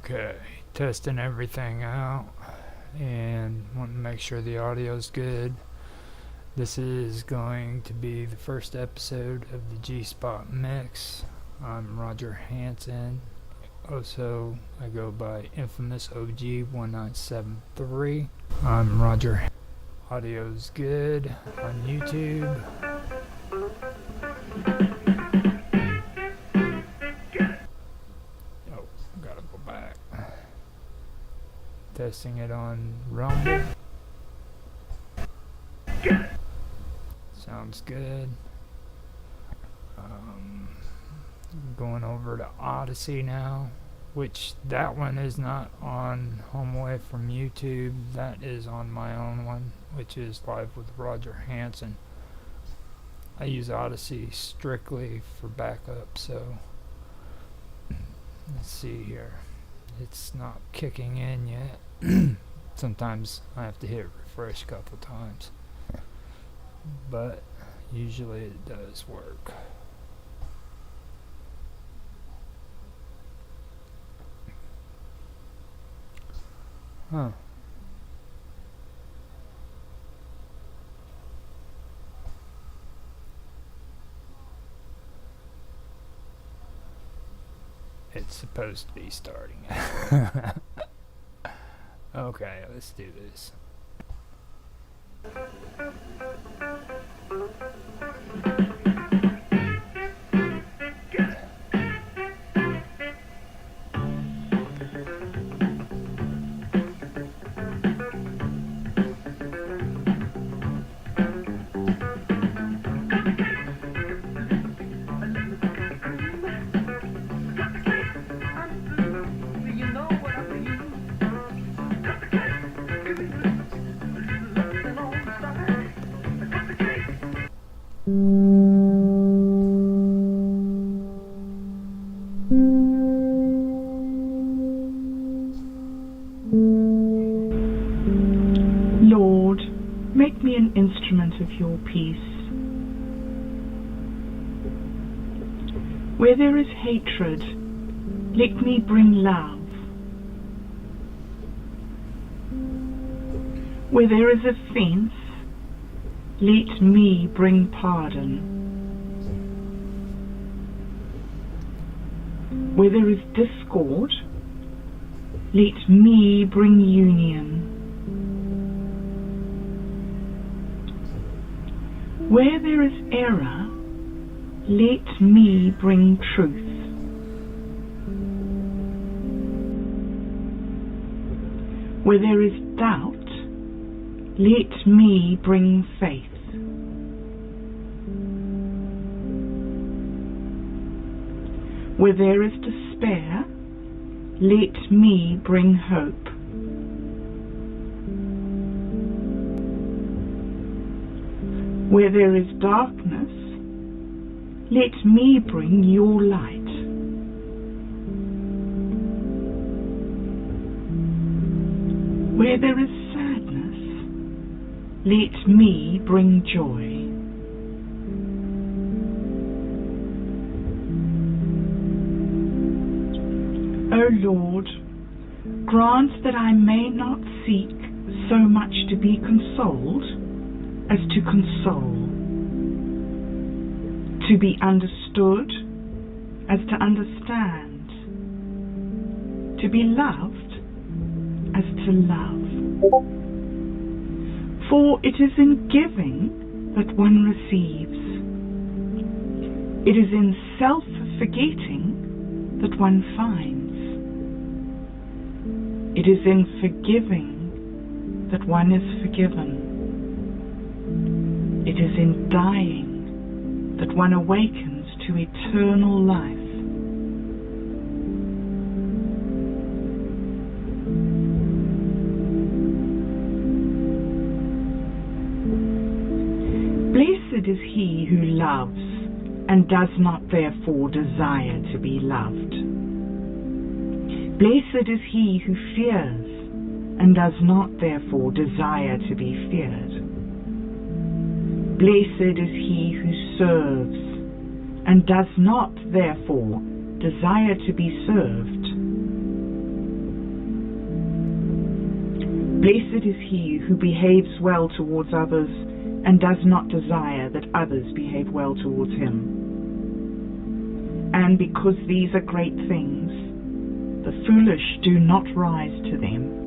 Okay, testing everything out and wanting to make sure the audio's good. This is going to be the first episode of the G-Spot Mix. I'm Roger Hansen. Also, I go by Infamous OG1973. I'm Roger. Audio's good on YouTube. Oh, gotta go back. Testing it on Rumble. Sounds good. Going over to Odyssey now, which that one is not on HomeAway from YouTube. That is on my own one, which is Live with Roger Hansen. I use Odyssey strictly for backup, so let's see here. It's not kicking in yet. Sometimes I have to hit refresh a couple times, but usually it does work. Huh. It's supposed to be starting. Okay, let's do this. Lord, make me an instrument of your peace. Where there is hatred, let me bring love. Where there is offense, let me bring pardon. Where there is discord, let me bring union. Where there is error, let me bring truth. Where there is doubt, let me bring faith. Where there is despair, let me bring hope. Where there is darkness, let me bring your light. Where there is sadness, let me bring joy. O Lord, grant that I may not seek so much to be consoled as to console, to be understood as to understand, to be loved as to love. For it is in giving that one receives. It is in self-forgetting that one finds. It is in forgiving that one is forgiven. It is in dying that one awakens to eternal life. Blessed is he who loves and does not therefore desire to be loved. Blessed is he who fears and does not therefore desire to be feared. Blessed is he who serves and does not therefore desire to be served. Blessed is he who behaves well towards others and does not desire that others behave well towards him. And because these are great things, the foolish do not rise to them.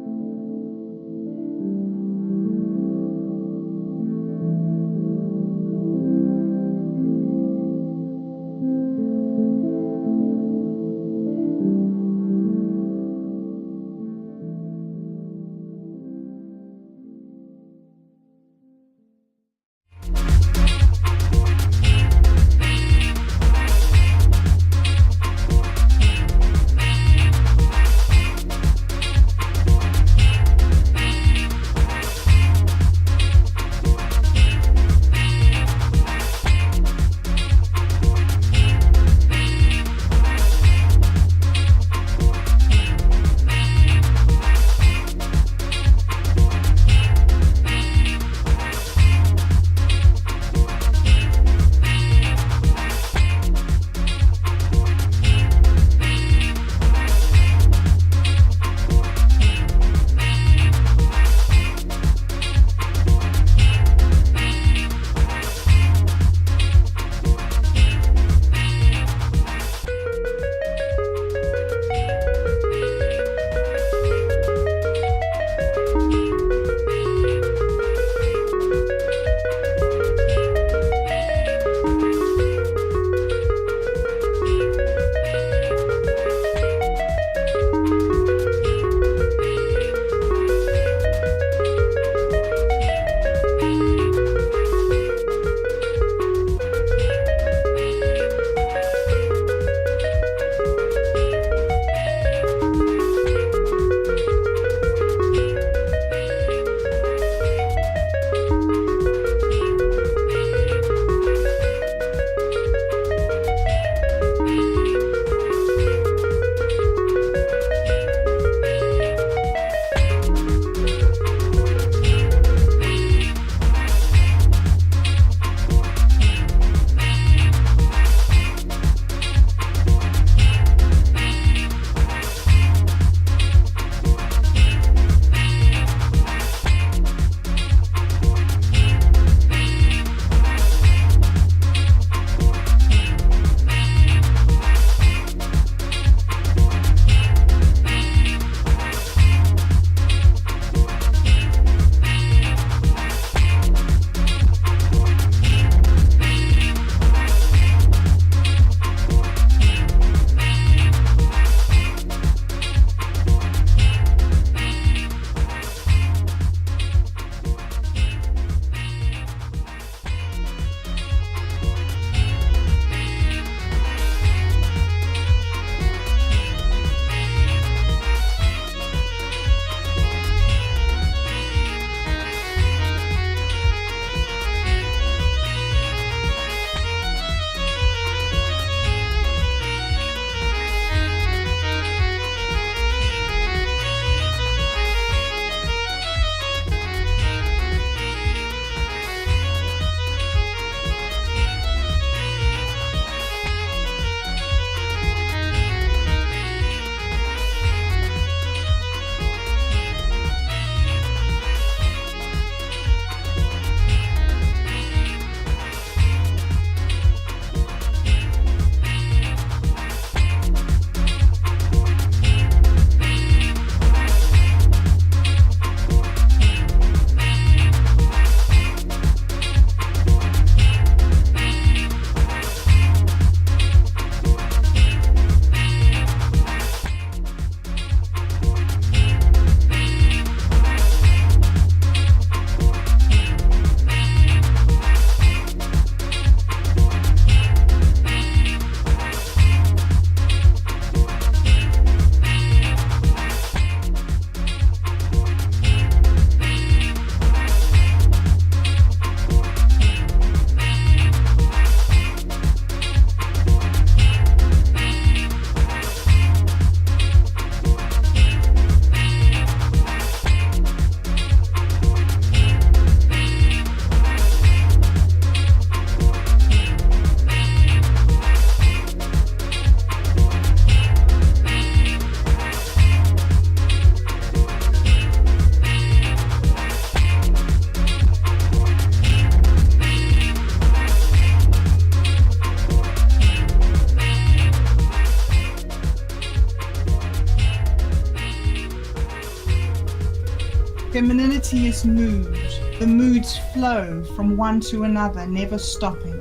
Femininity is mood. The moods flow from one to another, never stopping.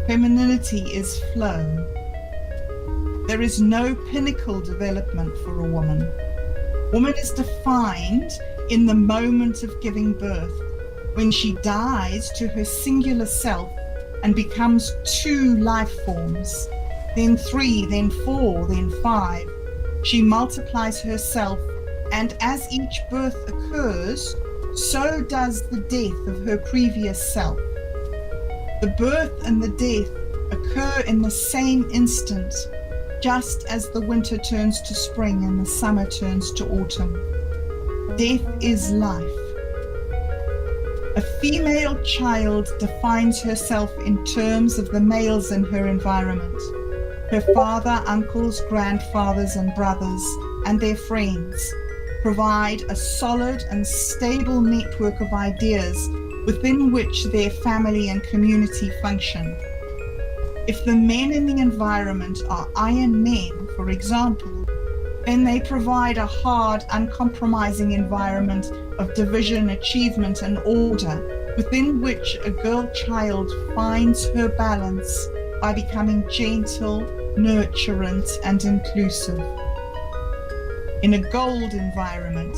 Femininity is flow. There is no pinnacle development for a woman. Woman is defined in the moment of giving birth, when she dies to her singular self and becomes 2 life forms, then 3, then 4, then 5. She multiplies herself, and as each birth occurs, so does the death of her previous self. The birth and the death occur in the same instant, just as the winter turns to spring and the summer turns to autumn. Death is life. A female child defines herself in terms of the males in her environment. Her father, uncles, grandfathers, and brothers, and their friends provide a solid and stable network of ideas within which their family and community function. If the men in the environment are iron men, for example, then they provide a hard, uncompromising environment of division, achievement, and order within which a girl child finds her balance by becoming gentle, nurturant, and inclusive. In a gold environment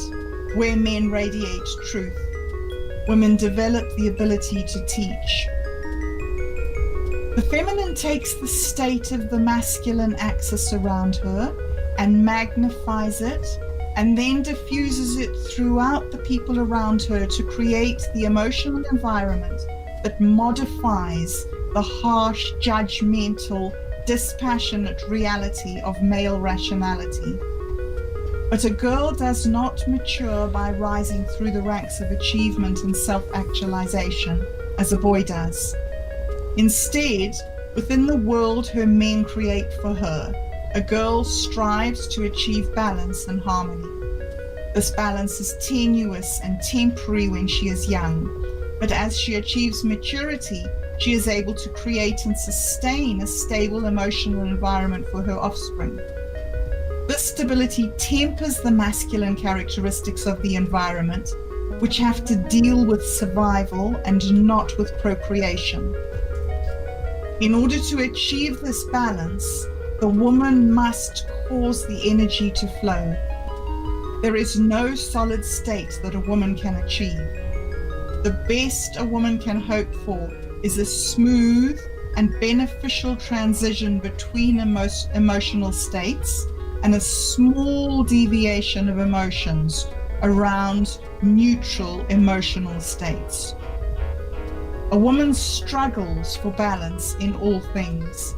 where men radiate truth, women develop the ability to teach. The feminine takes the state of the masculine axis around her and magnifies it, and then diffuses it throughout the people around her to create the emotional environment that modifies the harsh, judgmental, dispassionate reality of male rationality. But a girl does not mature by rising through the ranks of achievement and self-actualization as a boy does. Instead, within the world her men create for her, a girl strives to achieve balance and harmony. This balance is tenuous and temporary when she is young, but as she achieves maturity, she is able to create and sustain a stable emotional environment for her offspring. This stability tempers the masculine characteristics of the environment, which have to deal with survival and not with procreation. In order to achieve this balance, the woman must cause the energy to flow. There is no solid state that a woman can achieve. The best a woman can hope for is a smooth and beneficial transition between emotional states and a small deviation of emotions around neutral emotional states. A woman struggles for balance in all things.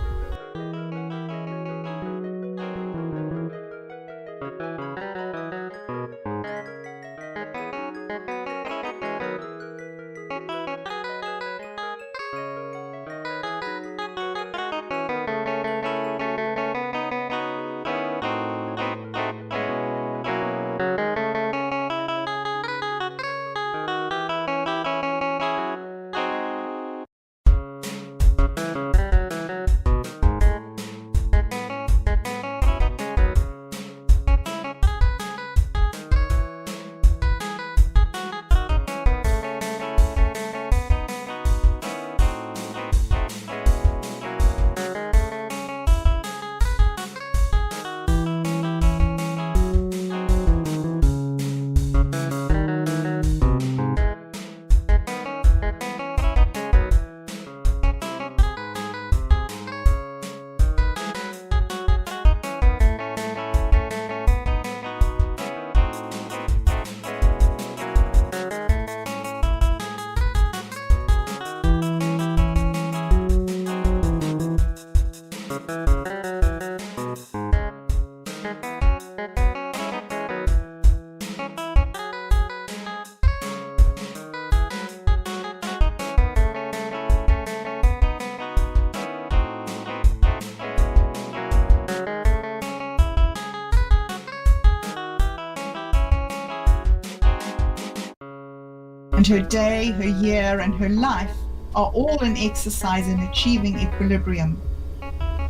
And her day, her year, and her life are all an exercise in achieving equilibrium.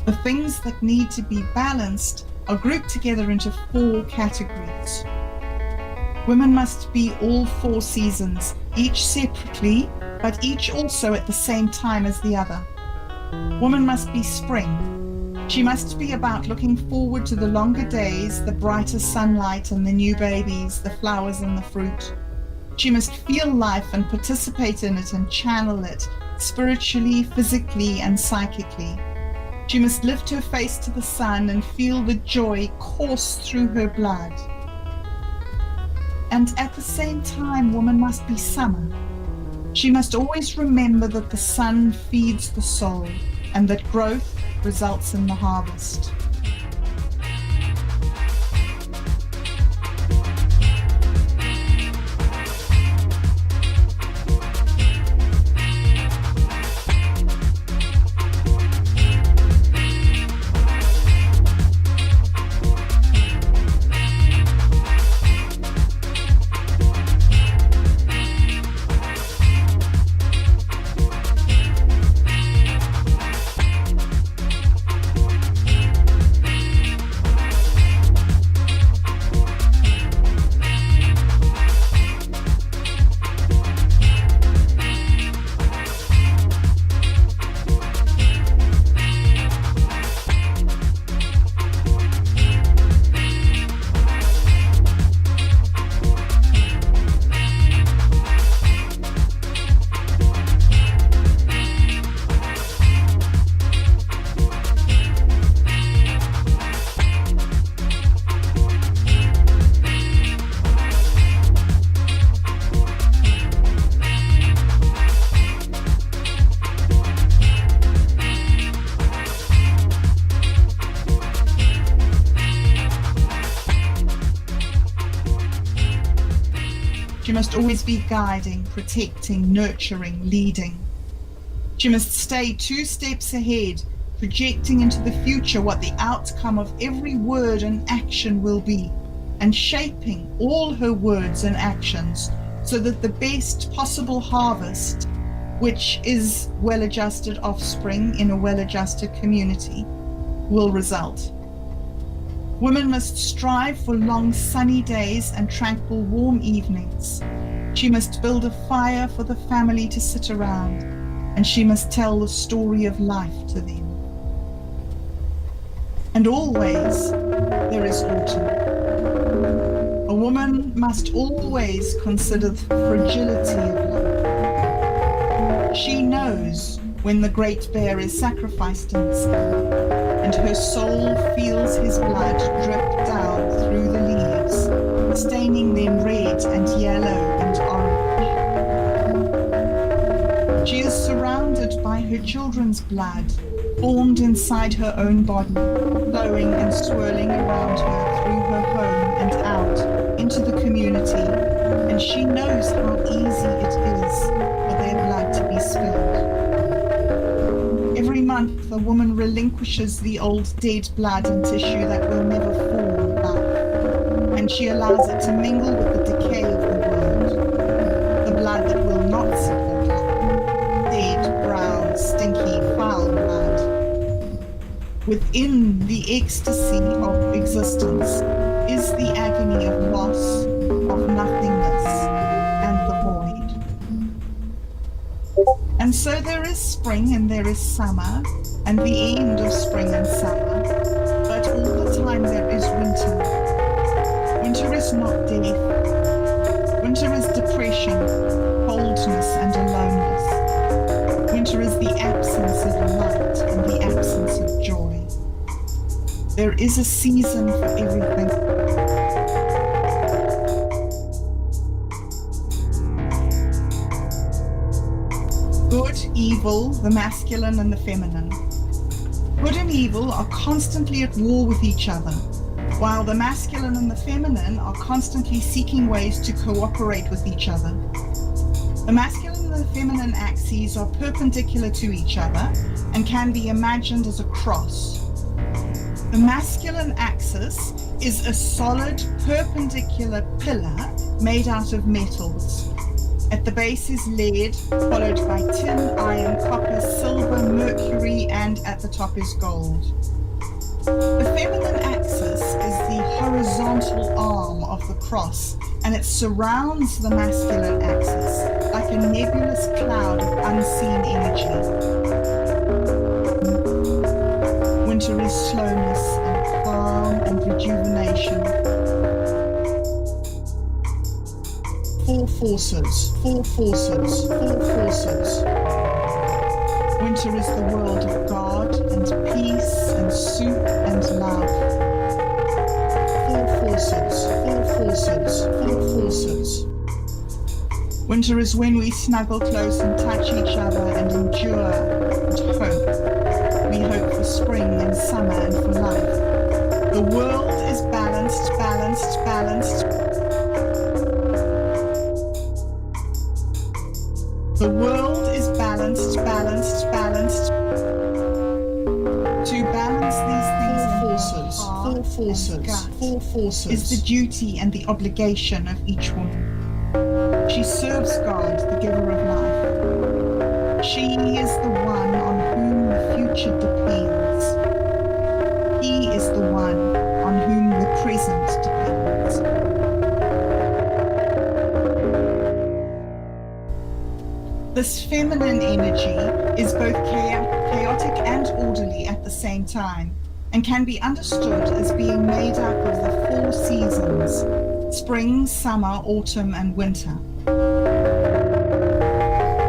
The things that need to be balanced are grouped together into 4 categories. Women must be all 4 seasons, each separately, but each also at the same time as the other. Woman must be spring. She must be about looking forward to the longer days, the brighter sunlight and the new babies, the flowers and the fruit. She must feel life and participate in it and channel it spiritually, physically and psychically. She must lift her face to the sun and feel the joy course through her blood. And at the same time, woman must be summer. She must always remember that the sun feeds the soul and that growth results in the harvest. She must always be guiding, protecting, nurturing, leading. She must stay 2 steps ahead, projecting into the future what the outcome of every word and action will be, and shaping all her words and actions so that the best possible harvest, which is well-adjusted offspring in a well-adjusted community, will result. Women must strive for long sunny days and tranquil warm evenings. She must build a fire for the family to sit around, and she must tell the story of life to them. And always there is autumn. A woman must always consider the fragility of life. She knows when the great bear is sacrificed in the sky, and her soul feels his blood drip down through the leaves, staining them red and yellow and orange. She is surrounded by her children's blood, formed inside her own body, flowing and swirling around her through her home and out into the community, and she knows how easy it is for their blood to be spilled. Every month, a woman relinquishes the old dead blood and tissue that will never form back, and she allows it to mingle with the decay of the world, the blood that will not sickle back, dead, brown, stinky, foul blood. Within the ecstasy of existence is the agony of loss, of nothingness, and the void. And so there is spring and there is summer, and the end of spring and summer, but all the time there is winter. Winter is not death. Winter is depression, coldness, and aloneness. Winter is the absence of light and the absence of joy. There is a season for everything. Good, evil, the masculine and the feminine. Good and evil are constantly at war with each other, while the masculine and the feminine are constantly seeking ways to cooperate with each other. The masculine and the feminine axes are perpendicular to each other and can be imagined as a cross. The masculine axis is a solid perpendicular pillar made out of metals. At the base is lead, followed by tin, iron, copper, silver, mercury, and at the top is gold. The feminine axis is the horizontal arm of the cross, and it surrounds the masculine axis like a nebulous cloud of unseen energy. Winter is slowness and calm and rejuvenation. Four forces, four forces, four forces. Winter is the world of God and peace and soup and love. Four forces, four forces, four forces. Winter is when we snuggle close and touch each other and endure and hope. We hope for spring and summer and for life. The world is balanced, balanced, balanced. The world is balanced, balanced, balanced. To balance these things four forces, four forces is the duty and the obligation of each woman. She serves God, the giver of life. She is the one on whom the future depends. He is the one on whom the present depends. This feminine energy is both chaotic and orderly at the same time, and can be understood as being made up of the four seasons: spring, summer, autumn, and winter.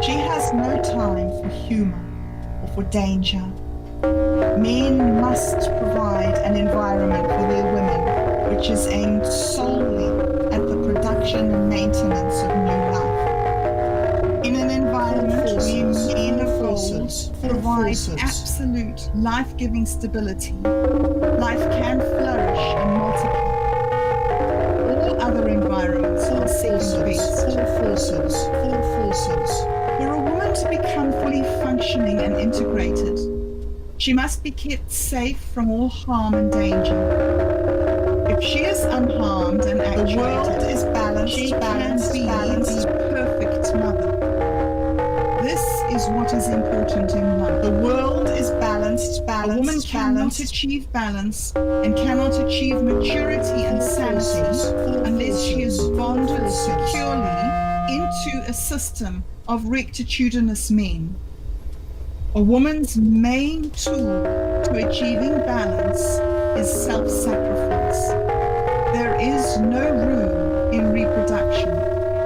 She has no time for humor or for danger. Men must provide an environment for their women which is aimed solely at the production and maintenance of new life. In an environment where men of gold provide absolute life-giving stability, life can flourish and multiply. All other environments are second best. Four forces. For a woman to become fully functioning and integrated, she must be kept safe from all harm and danger. If she is unharmed and actuated, the world is balanced, she can be the perfect mother. This is what is important in life. The world is balanced, balanced. A woman cannot achieve balance and cannot achieve maturity and sanity unless she is bonded securely into a system of rectitudinous men. A woman's main tool to achieving balance is self-sacrifice. There is no room in reproduction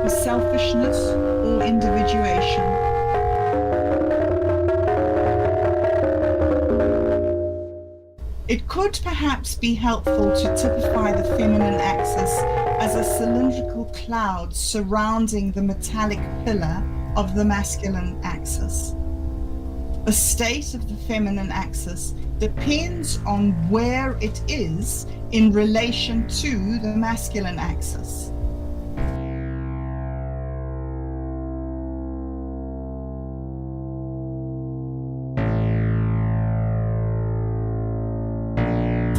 for selfishness or individuation. It could perhaps be helpful to typify the feminine axis as a cylindrical cloud surrounding the metallic pillar of the masculine axis. The state of the feminine axis depends on where it is in relation to the masculine axis.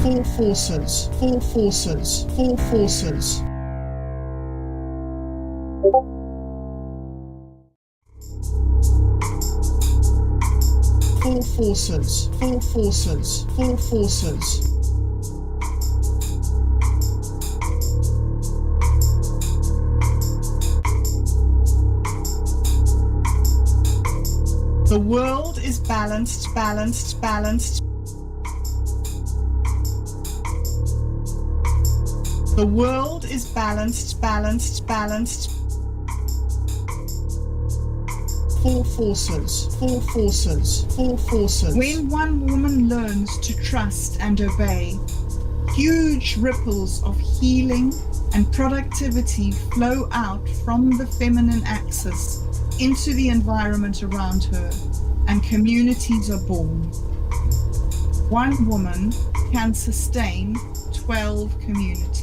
Four forces, four forces, four forces. Four forces, four forces, four forces. The world is balanced, balanced, balanced. The world is balanced, balanced, balanced. Four forces, four forces, four forces. When one woman learns to trust and obey, huge ripples of healing and productivity flow out from the feminine axis into the environment around her, and communities are born. One woman can sustain 12 communities.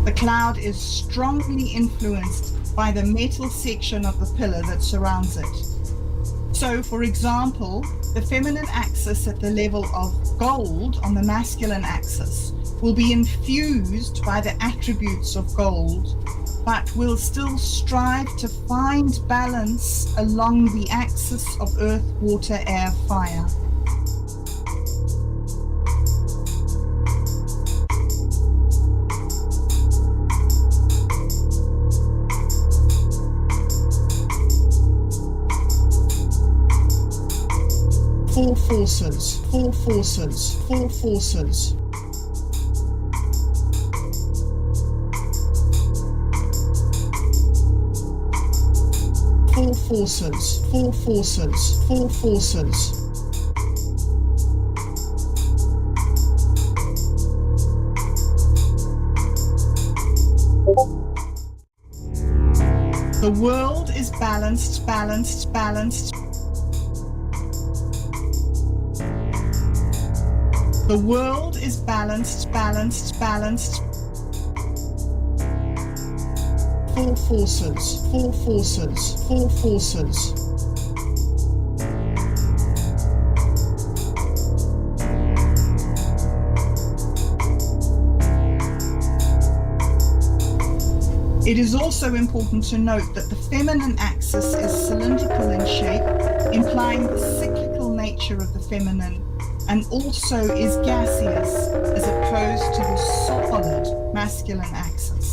The cloud is strongly influenced by the metal section of the pillar that surrounds it. So, for example, the feminine axis at the level of gold on the masculine axis will be infused by the attributes of gold, but will still strive to find balance along the axis of earth, water, air, fire. Four forces, four forces, four forces. Four forces, four forces, four forces. The world is balanced, balanced, balanced. The world is balanced, balanced, balanced. Four forces, four forces, four forces. It is also important to note that the feminine axis is cylindrical in shape, implying the cyclical nature of the feminine, and also is gaseous as opposed to the solid masculine axis.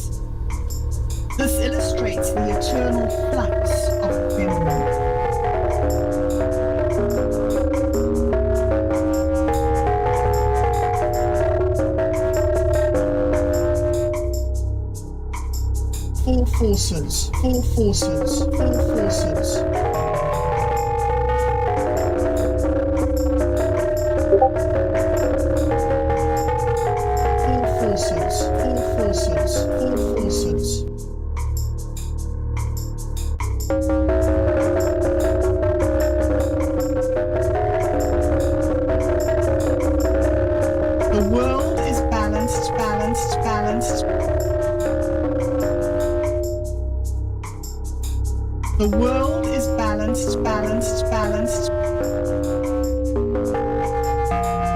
This illustrates the eternal flux of the feminine. Four forces, four forces, four forces. Four forces, four forces, four forces. The world is balanced, balanced, balanced. The world is balanced, balanced, balanced.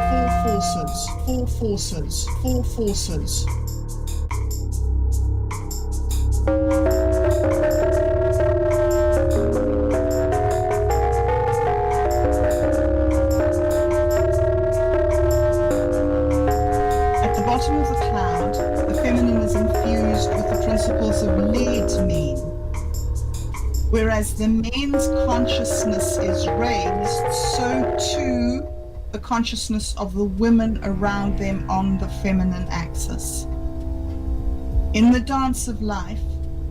Four forces, four forces, four forces. At the bottom of the cloud, the feminine is infused with the principles of lead mean. Whereas the men's consciousness is raised, so too the consciousness of the women around them on the feminine axis. In the dance of life,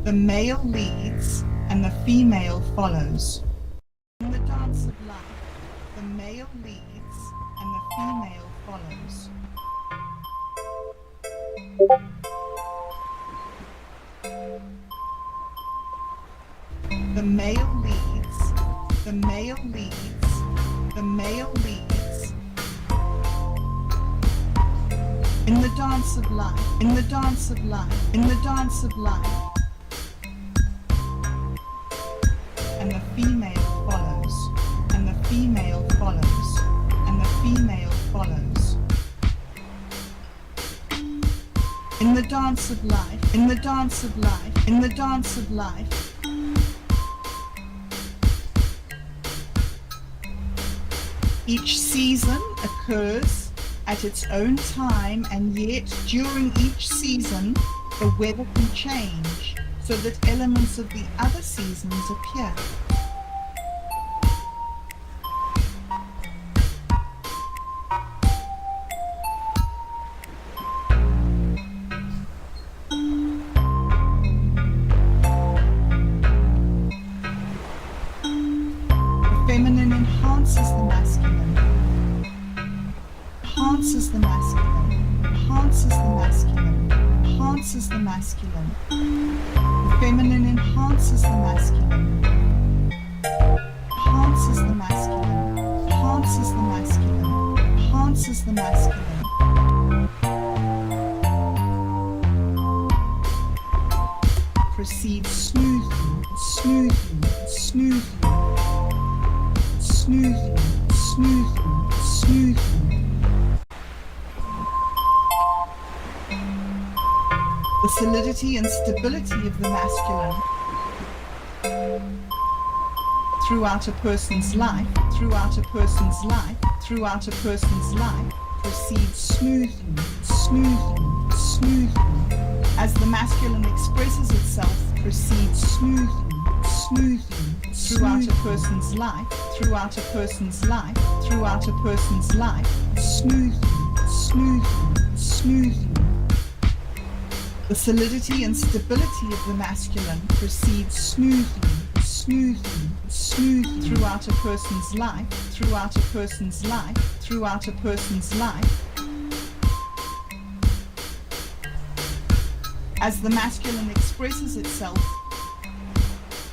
the male leads and the female follows. In the dance of life, the male leads and the female follows. The male leads, the male leads, the male leads. In the dance of life, in the dance of life, in the dance of life. And the female follows, and the female follows, and the female follows. In the dance of life, in the dance of life, in the dance of life. Each season occurs at its own time, and yet during each season the weather can change so that elements of the other seasons appear. The feminine enhances the masculine, enhances the masculine, enhances the masculine, enhances the masculine. The feminine enhances the masculine, enhances the masculine, enhances the masculine, enhances the masculine. Proceeds smoothly, smoothly, smoothly, smoothly, smoothly, smoothly. The solidity and stability of the masculine throughout a person's life, throughout a person's life, throughout a person's life, proceeds smoothly, smoothly, smoothly, as the masculine expresses itself, proceeds smoothly, smoothly, throughout a person's life, throughout a person's life, throughout a person's life, smoothly, smoothly, smoothly. The solidity and stability of the masculine proceeds smoothly, smoothly, smoothly throughout a person's life, throughout a person's life, throughout a person's life. As the masculine expresses itself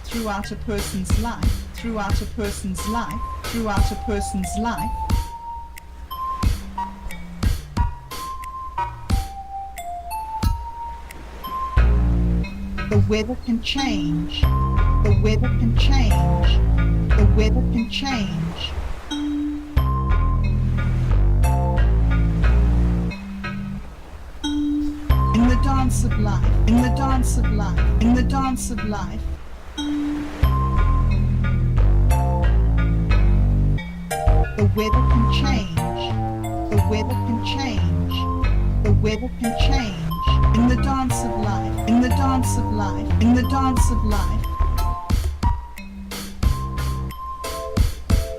throughout a person's life, throughout a person's life, throughout a person's life. The weather can change. The weather can change. The weather can change. In the dance of life, in the dance of life, in the dance of life. The weather can change. The weather can change. The weather can change. In the dance of life, in the dance of life, in the dance of life.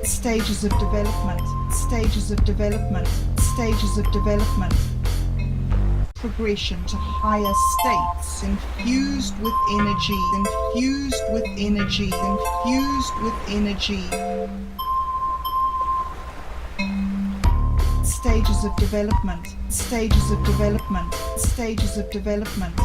Stages of development, stages of development, stages of development. Progression to higher states, infused with energy, infused with energy, infused with energy. Stages of development, stages of development, stages of development.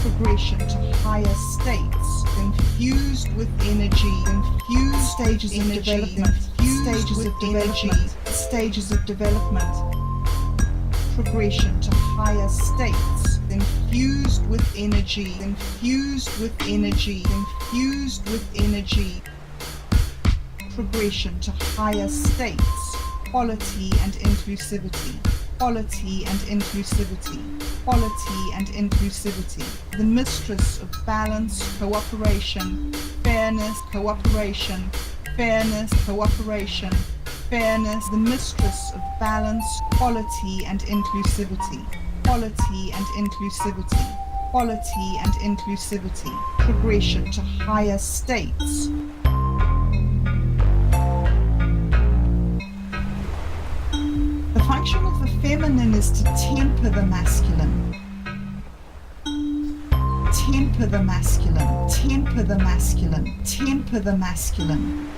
Progression to higher states, infused with energy, infused stages of development, stages of development, stages of development. Progression to higher states, infused with energy, infused with energy, infused with energy. Progression to higher states, quality and inclusivity, quality and inclusivity, quality and inclusivity. The mistress of balance, cooperation, fairness, cooperation, fairness, cooperation, fairness. The mistress of balance, quality and inclusivity, quality and inclusivity, quality and inclusivity. Progression to higher states. The function of the feminine is to temper the masculine. Temper the masculine, temper the masculine, temper the masculine.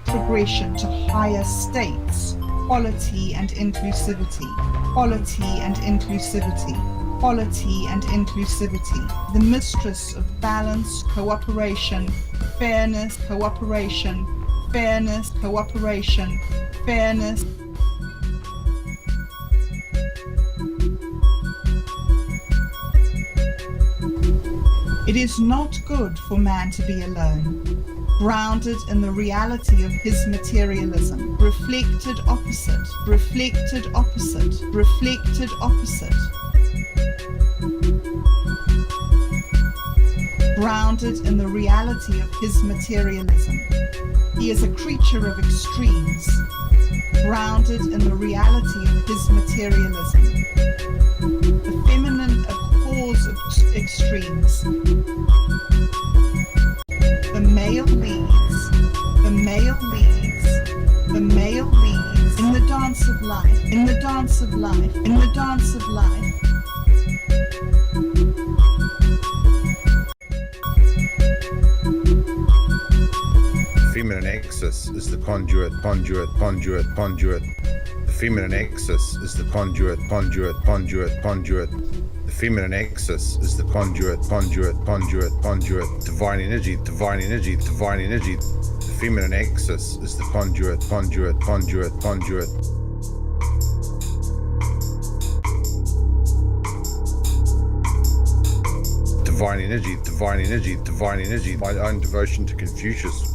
Progression to higher states, quality and inclusivity, quality and inclusivity, quality and inclusivity. The mistress of balance, cooperation, fairness, cooperation, fairness, cooperation, fairness. It is not good for man to be alone, grounded in the reality of his materialism, reflected opposite, reflected opposite, reflected opposite. Grounded in the reality of his materialism. He is a creature of extremes, grounded in the reality of his materialism. The feminine abhors extremes. The male leads, the male leads, the male leads in the dance of life, in the dance of life, in the dance of life. Feminine axis is the conduit. The feminine axis is the conduit. The feminine axis is the conduit. Divine energy. The feminine axis is the conduit. Divine energy. My own devotion to Confucius.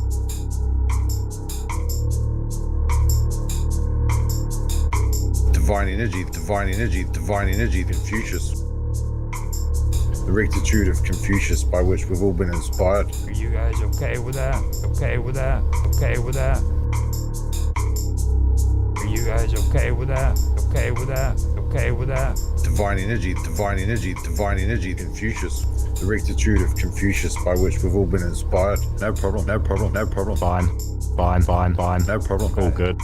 divine energy, divine energy, divine energy, Confucius. The rectitude of Confucius by which we've all been inspired. Are you guys okay with that? Okay with that? Okay with that? Are you guys okay with that? Okay with that? Okay with that? Divine energy, divine energy, divine energy, Confucius. The rectitude of Confucius by which we've all been inspired. No problem, no problem, no problem. Fine. Fine, fine, fine. No problem. All good.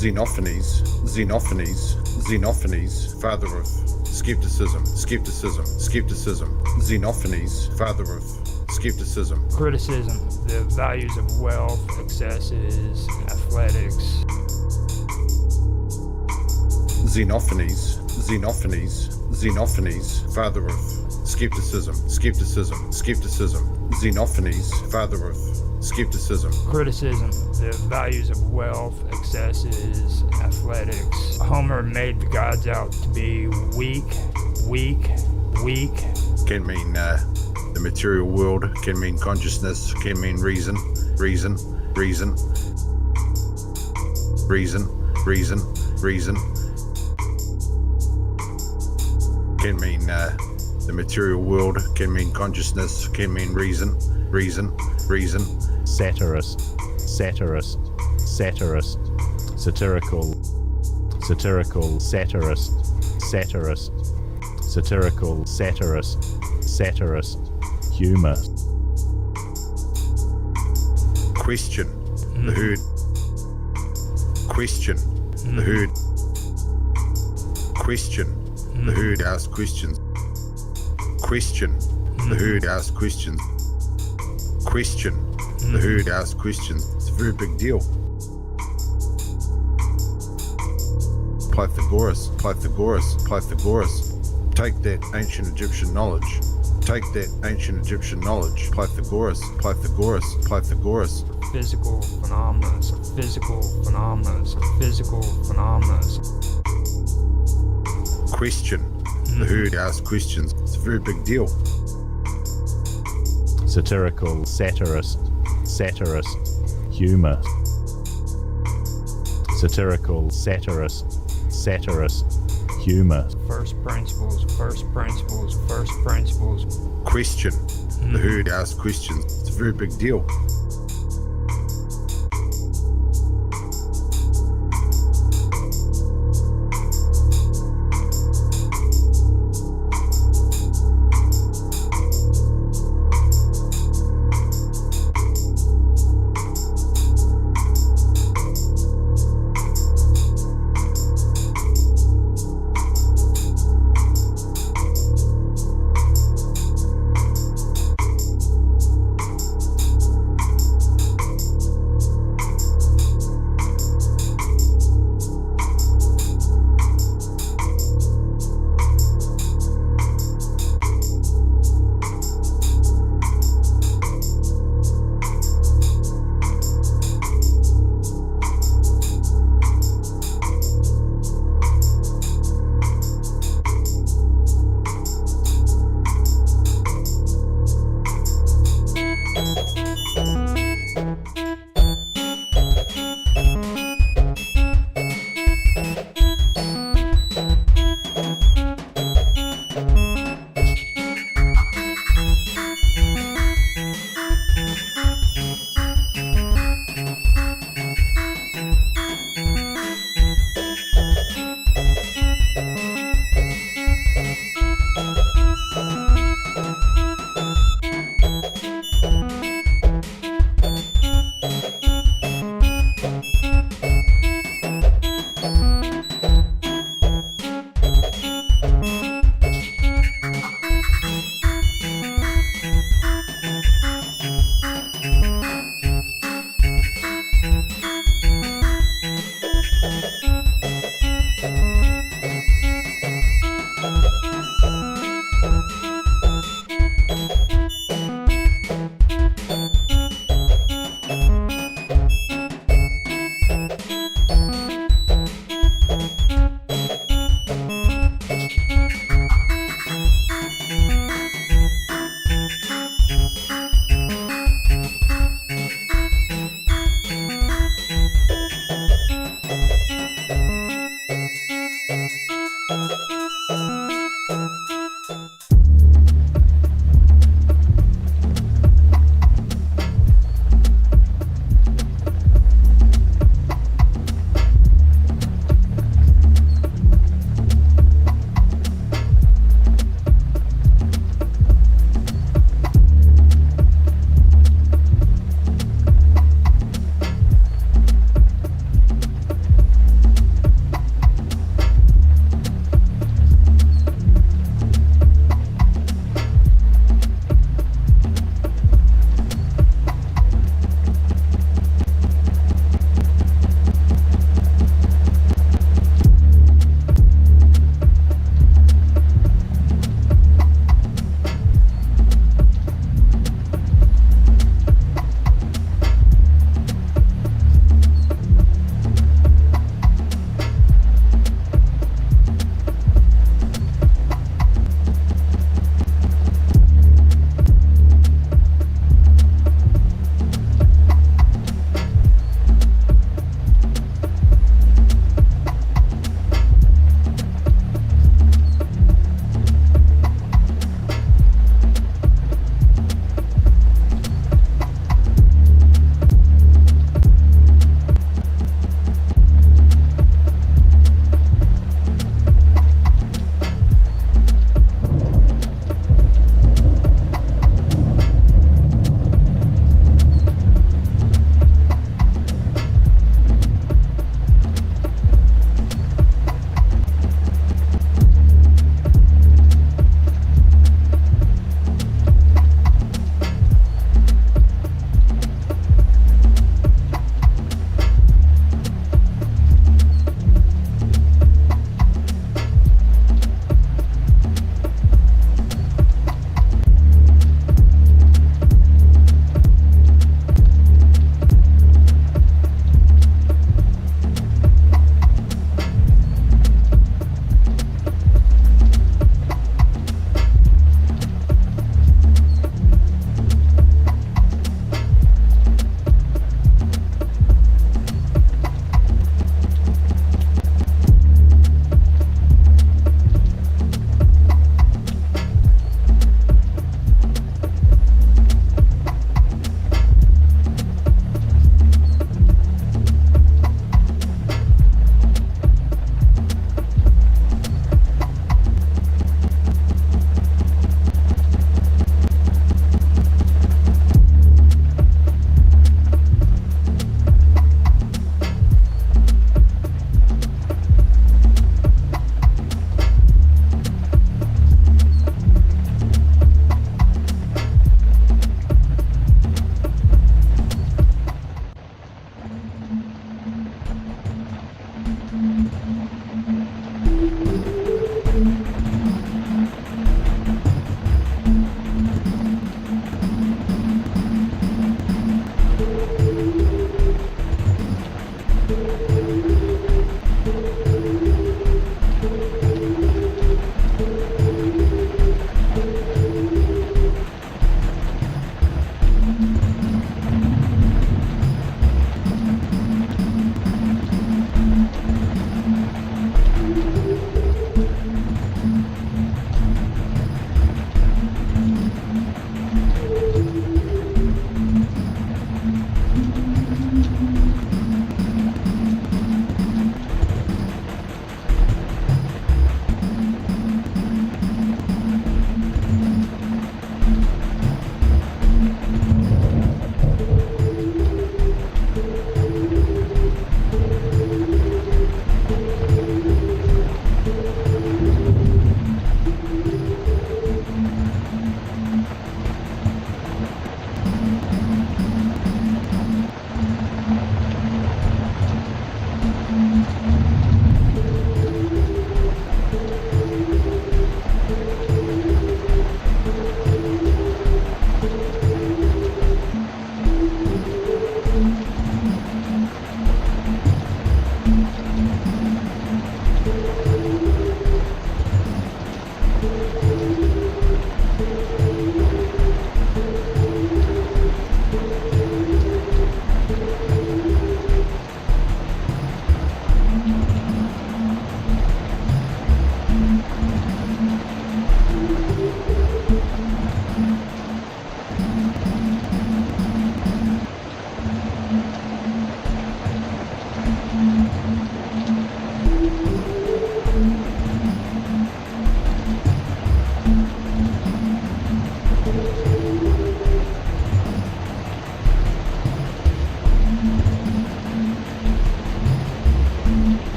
Xenophanes, Xenophanes, Xenophanes, father of skepticism, skepticism, skepticism. Xenophanes, father of skepticism. Criticism, the values of wealth, excesses, athletics. Xenophanes, Xenophanes, Xenophanes, father of skepticism, skepticism, skepticism. Xenophanes, father of skepticism. Criticism, the values of wealth, excesses, athletics. Homer made the gods out to be weak, weak, weak. Can mean the material world, can mean consciousness, can mean reason, reason, reason, reason, reason, reason. Can mean the material world, can mean consciousness, can mean reason, reason, reason. Satirist, satirist, satirist, satirical, satirical, satirist, satirist, satirical, satirist, satirist, humor. Question the herd. Question the herd. Question the herd asks questions. Question the herd asks questions. Question the herd asks questions. It's a very big deal. Pythagoras, Pythagoras, Pythagoras. Take that ancient Egyptian knowledge. Take that ancient Egyptian knowledge. Pythagoras, Pythagoras, Pythagoras. Physical phenomena, physical phenomena, physical phenomena. Question the herd asks questions. It's a very big deal. Satirical, satirist, satirist, humor. Satirical, satirist, satirist, humor. First principles, first principles, first principles. Question the herd asks questions. It's a very big deal.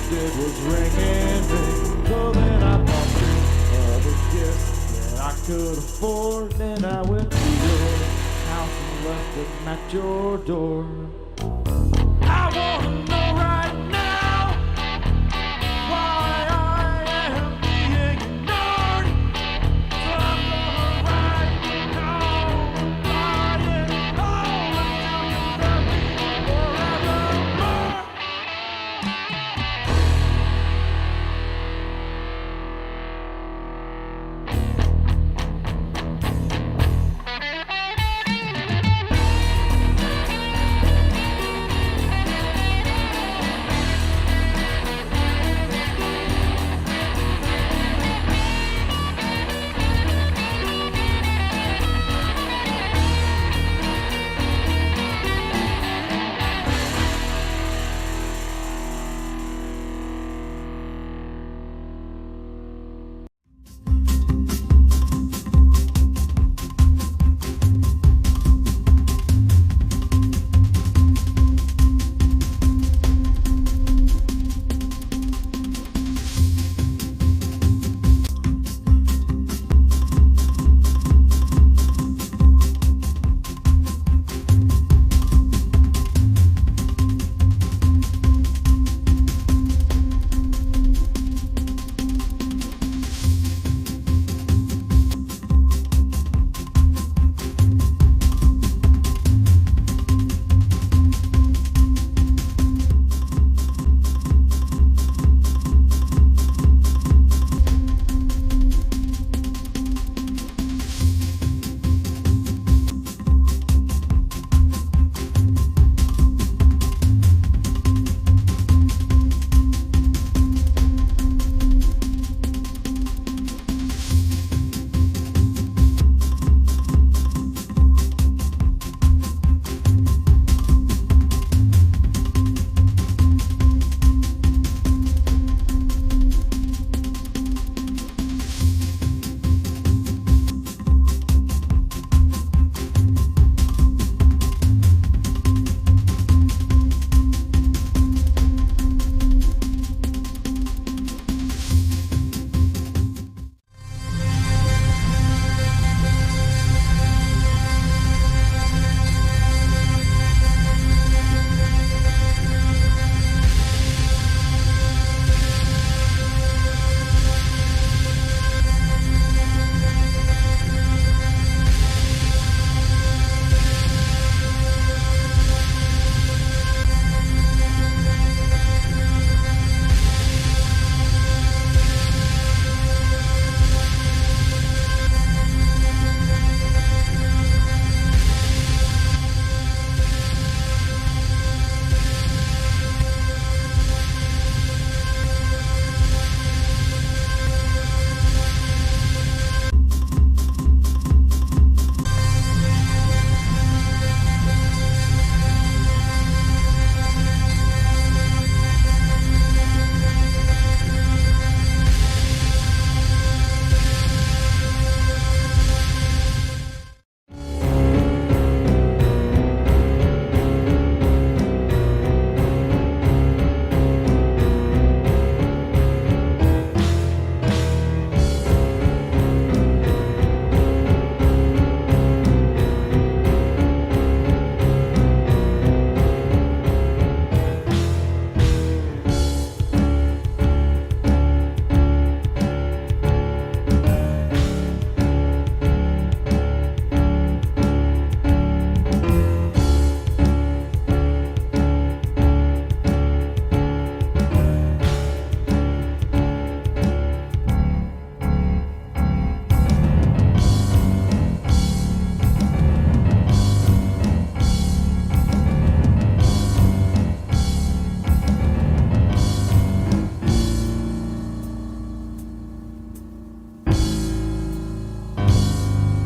did was ring and ring. So then I bought you all the gifts that I could afford. Then I went to your house and left them at your door. I wanna know right now why I am being ignored. So I'm gonna write down, write it all until you love me forevermore.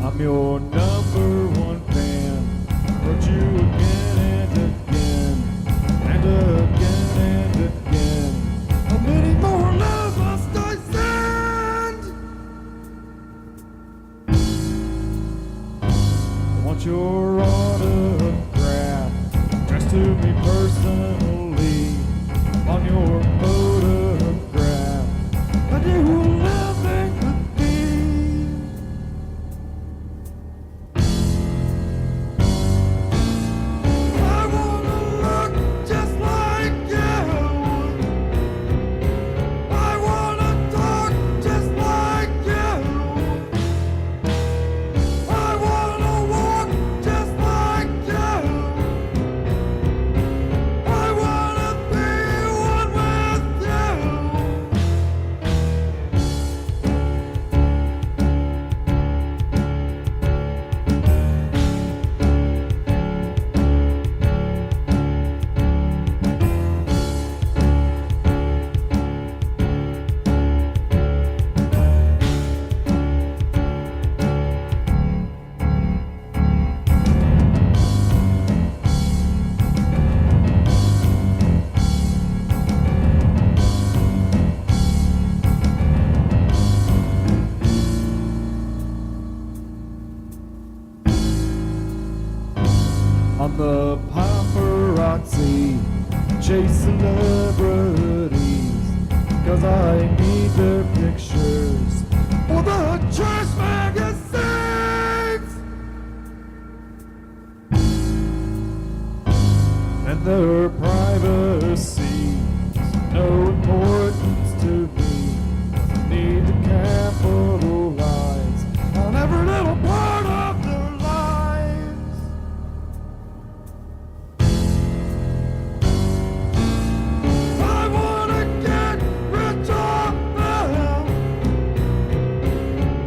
I'm your number one fan. Wrote you again and again, and again and again. How many more lives must I send? I want your autograph, addressed to me personally, on your photo. their privacy is no importance to me. Need to capitalize on every little part of their lives. I wanna get rich off them,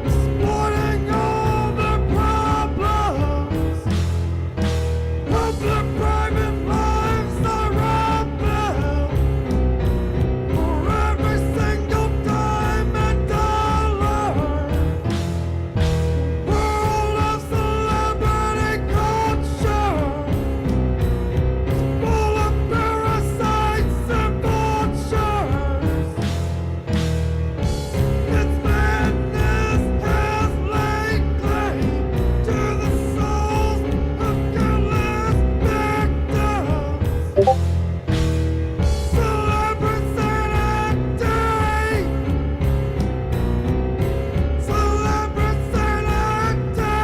exploiting all their problems. Hope their private lives surround them for every single dime and dollar. World of celebrity culture is full of parasites and vultures. Its madness has laid claim to the souls of countless victims. Celebrity acting. Celebrity acting.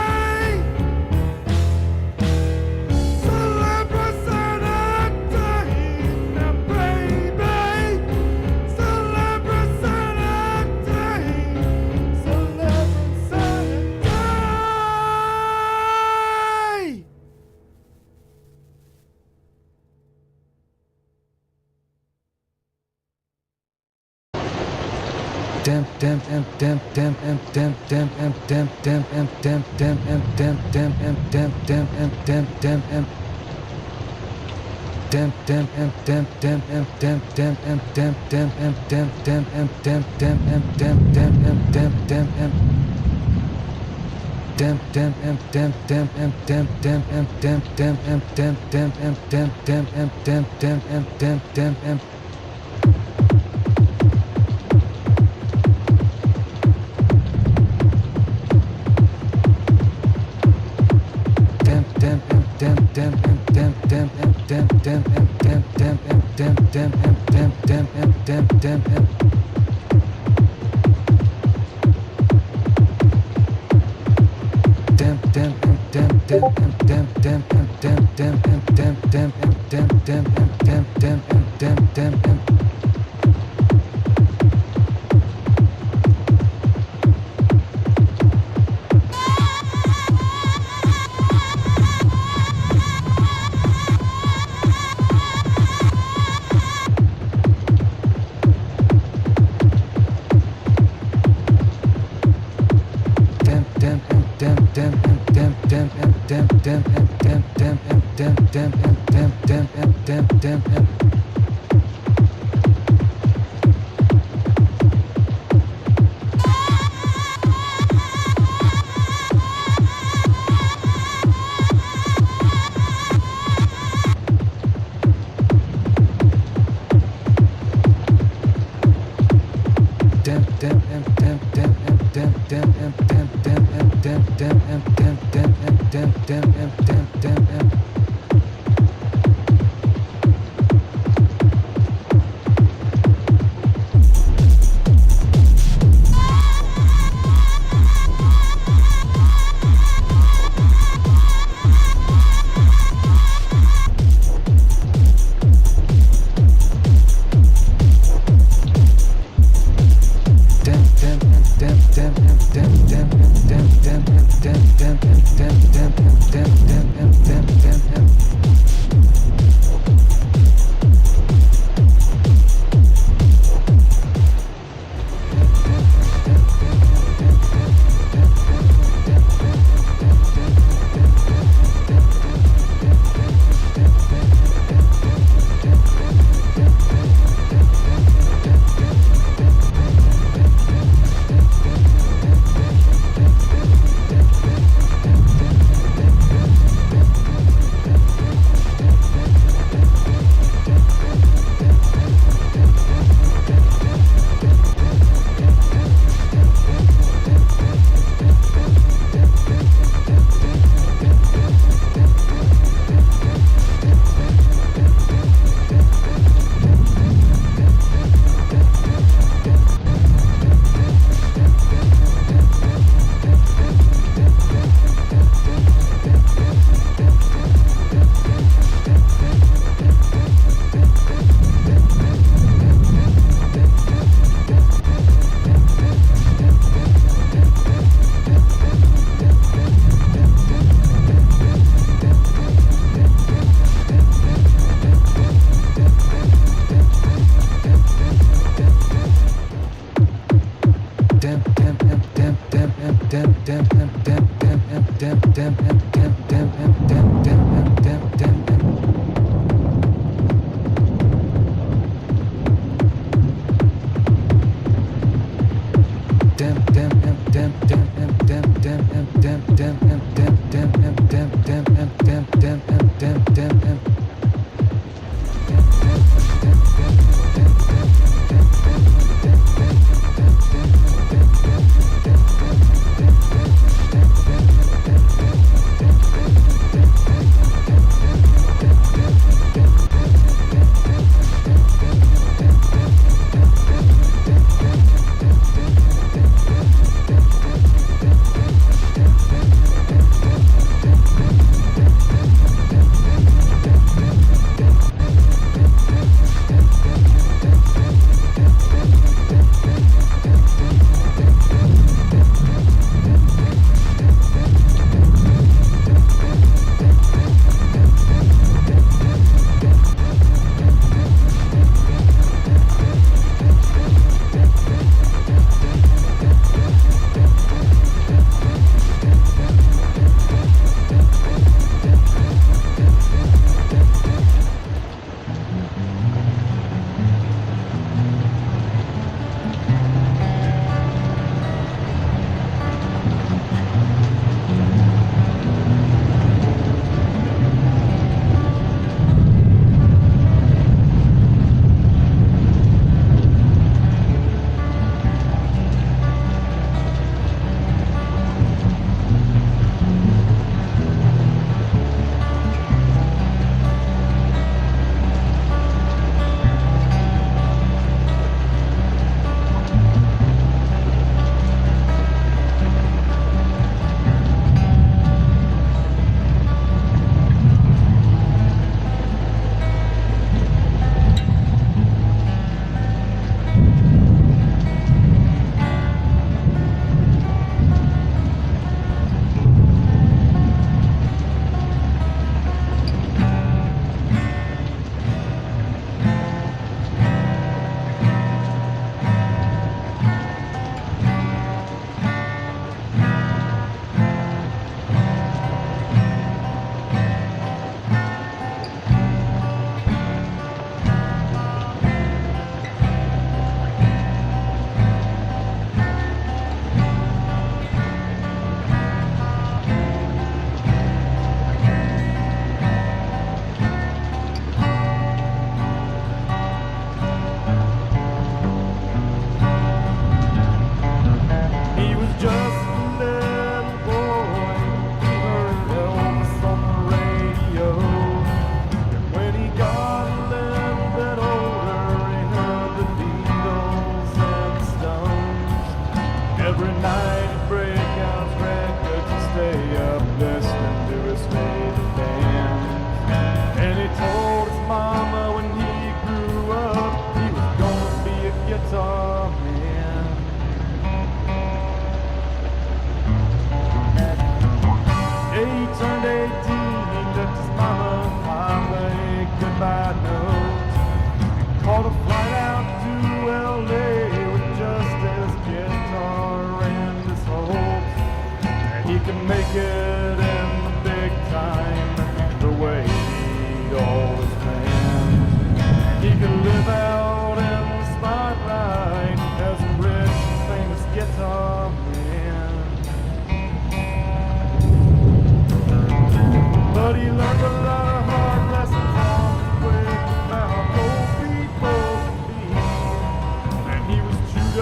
Celebrity acting. Now, baby. Celebrity acting. Celebrity acting.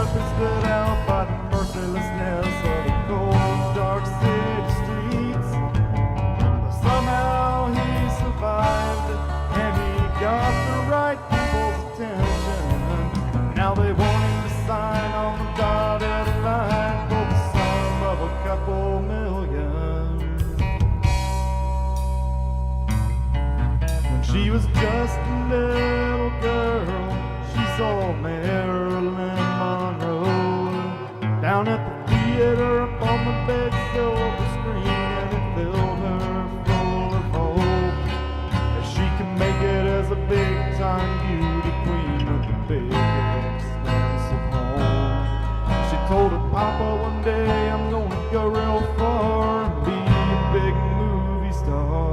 perfect split out by the mercilessness of the cold, dark city streets. But somehow he survived, and he got the right people's attention. Now they want him to sign on the dotted line for the sum of a couple million. When she was just a little girl, she saw Marilyn Monroe down at the theater up on the big silver screen, and it filled her full of hope that she could make it as a big-time beauty queen of the big expensive home. She told her papa, one day I'm gonna go real far and be a big movie star.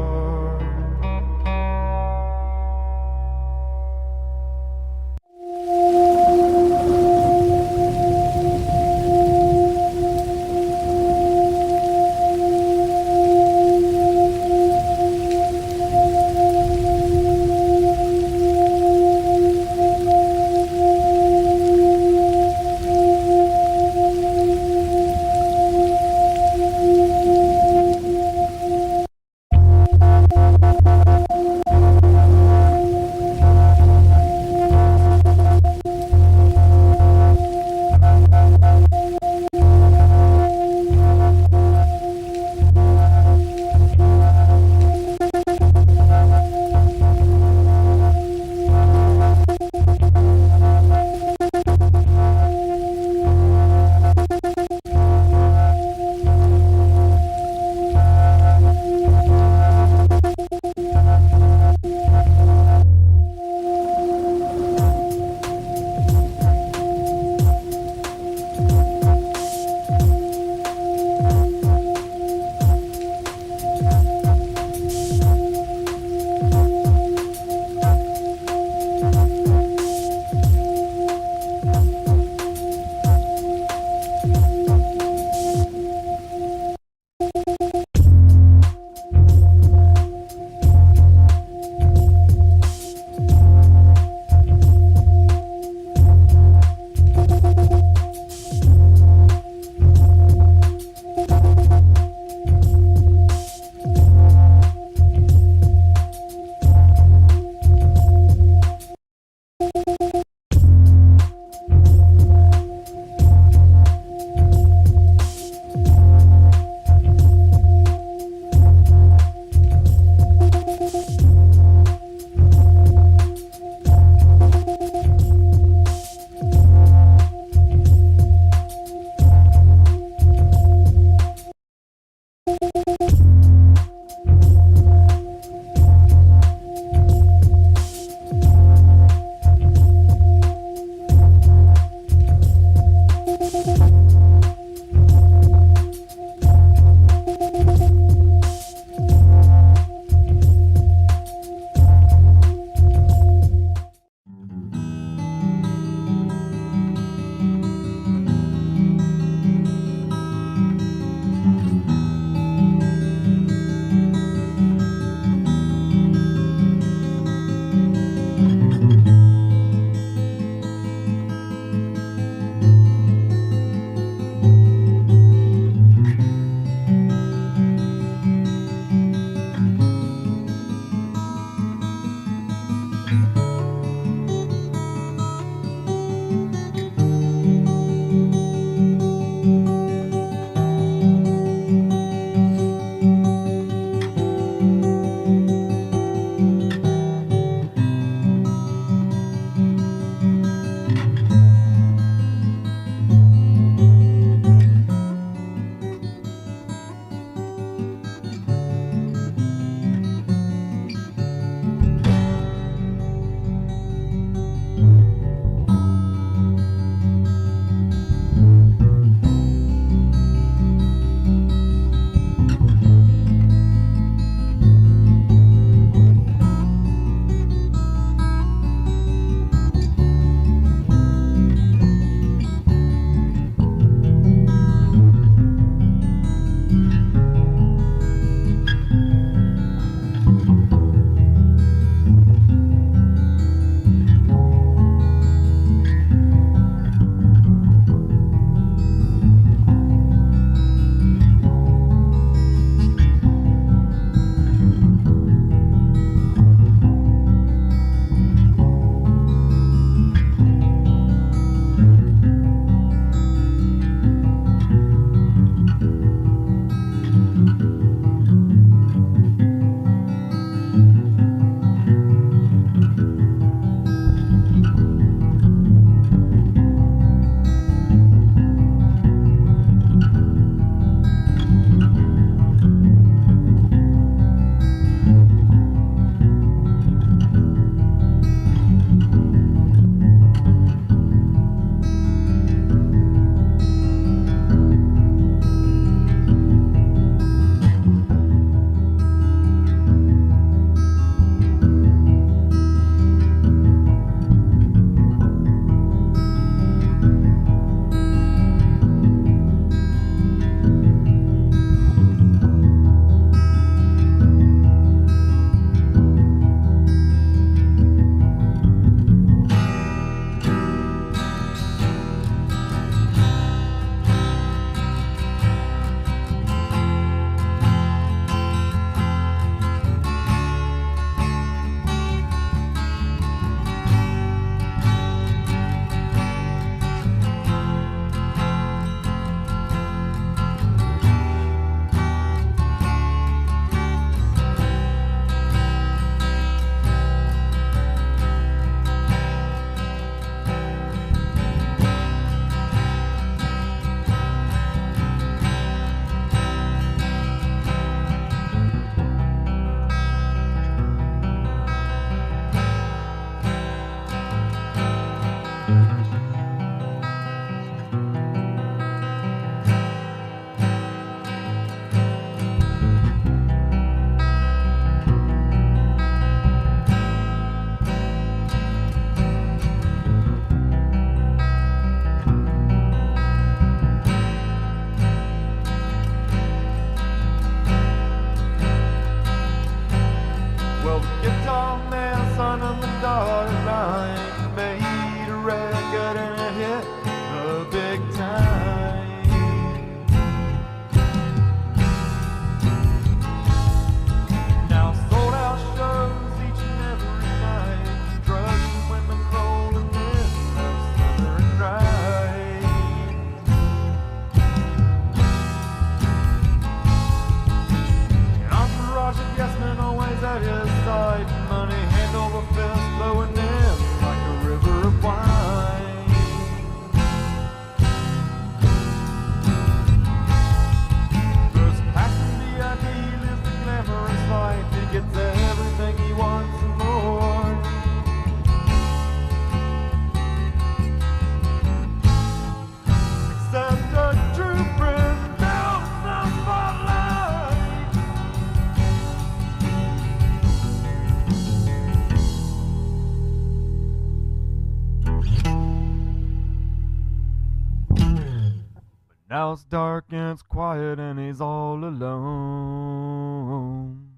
Now it's dark and it's quiet and he's all alone.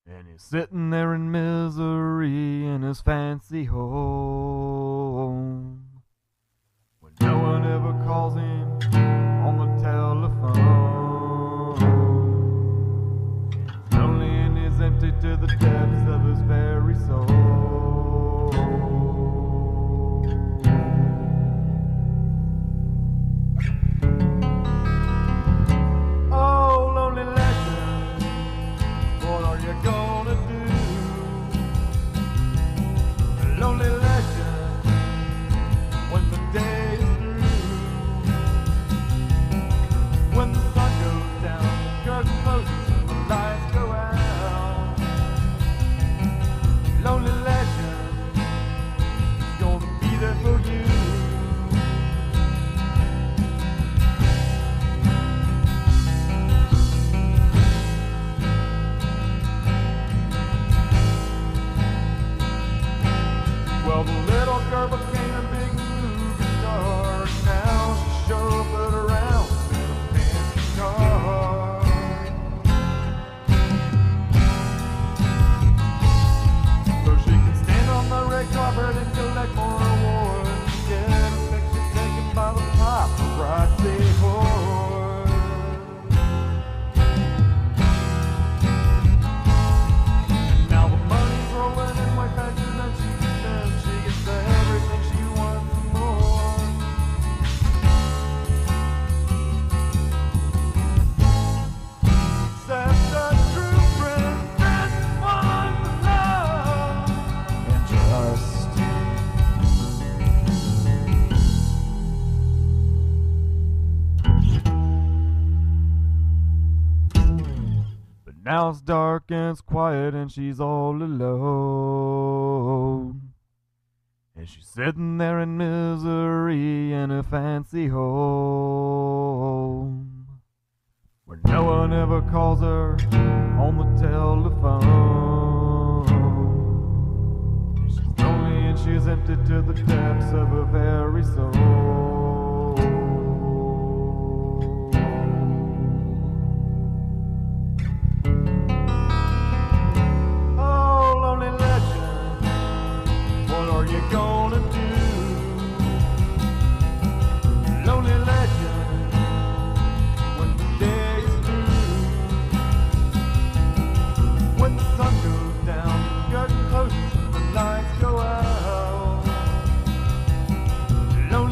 And he's sitting there in misery in his fancy home. When no one ever calls him on the telephone. He's lonely and he's empty to the depths of his very soul. Oh, lonely legend, what are you gonna do? Lonely legend, when the day is through, when the sun goes down, the curtain closes and the lights go out. Lonely legend is gonna be there for you. Well, the little girl became a big movie star. Now she chauffeured around in a fancy car. So she can stand on the red carpet and collect more awards. Get her picture taken by the paparazzi horde. Now the money's rolling in way faster than she can spend. She gets everything she wants and more. Except a true friend, friends want the love and trust. But now it's dark and it's quiet and she's all alone. And she's sitting there in misery in a fancy home, where no one ever calls her on the telephone. And she's lonely and she's empty to the depths of her very soul. Oh, lonely legend, what are you gonna do? Lonely legend, when the day is through, when the sun goes down, the curtain closes and the lights go out. Lonely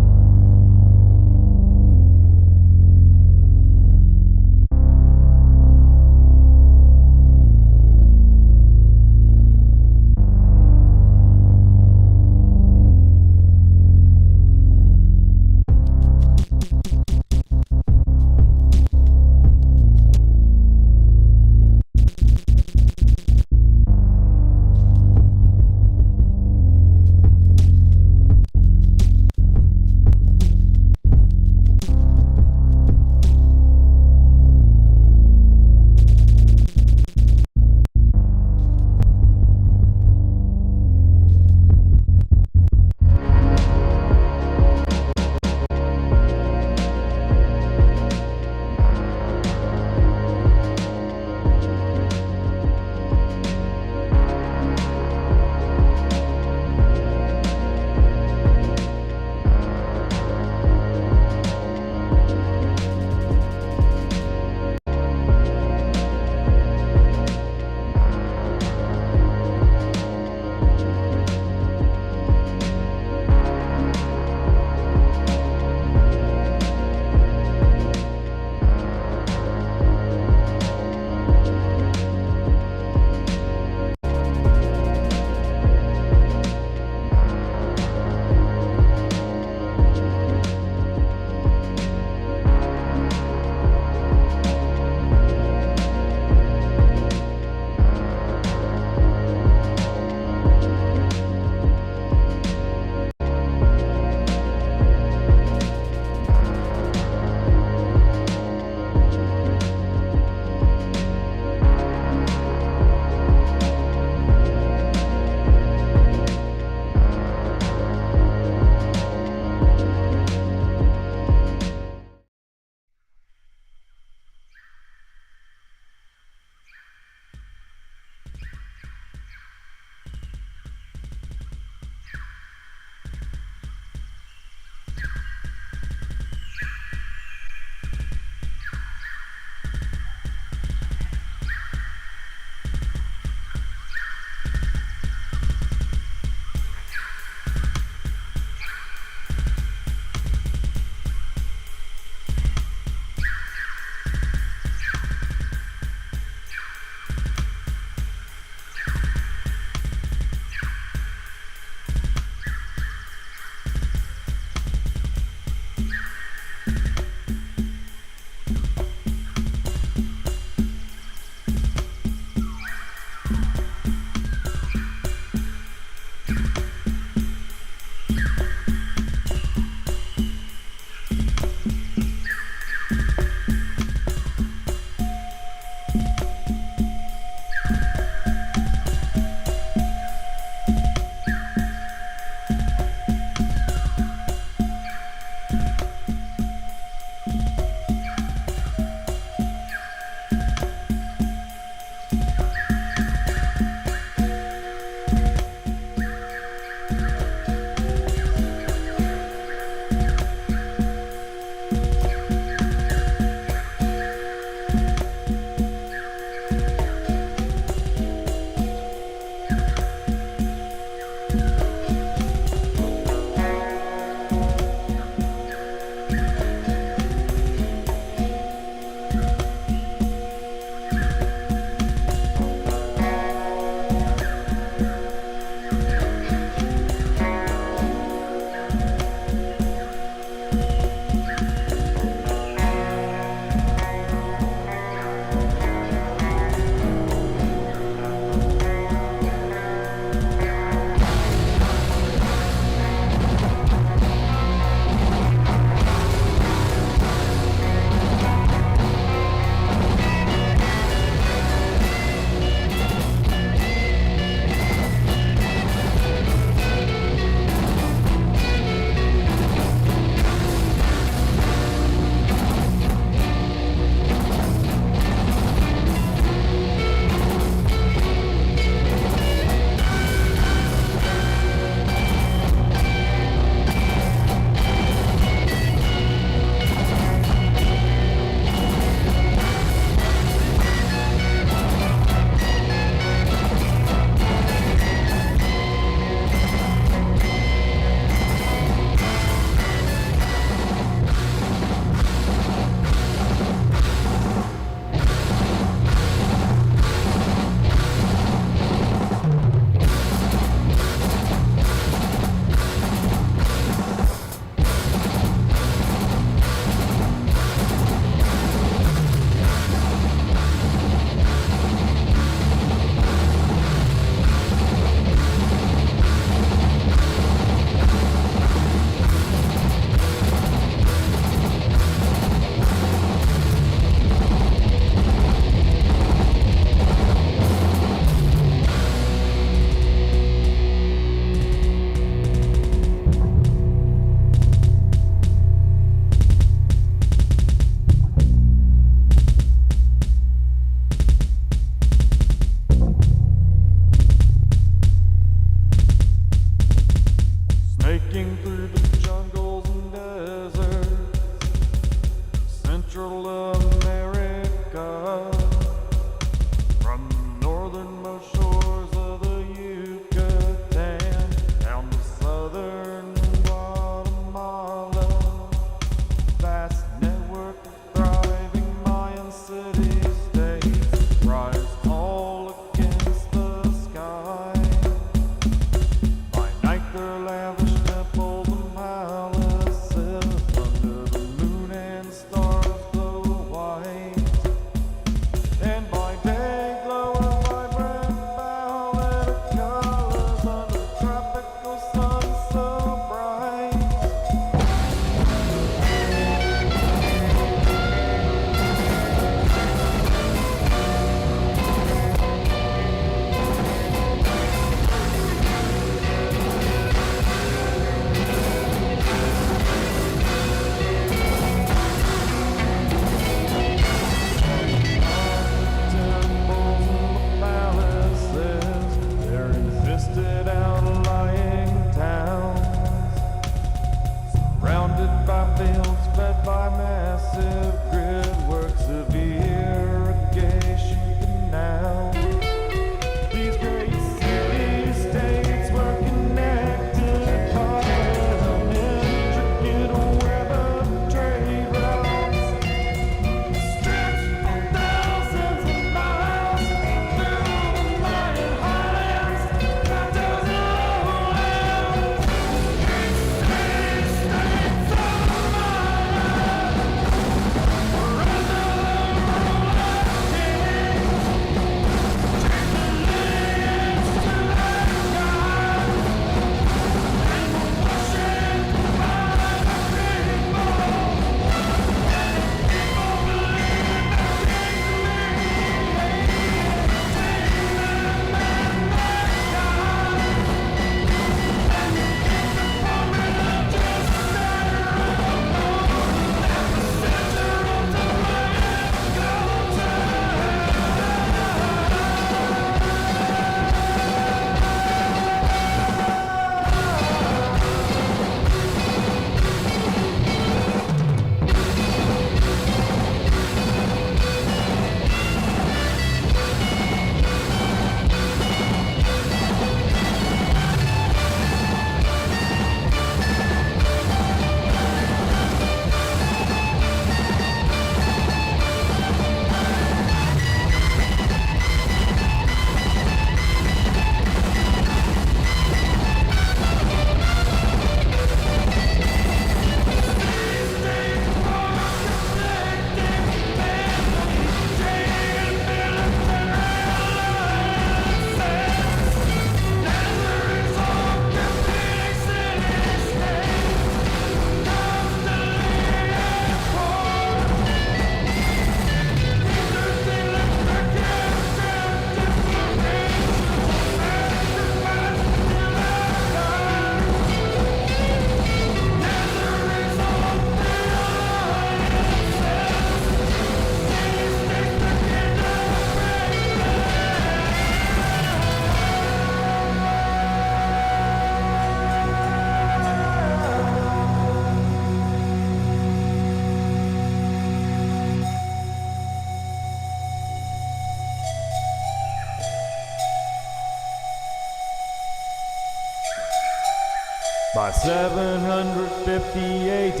By 750 AD,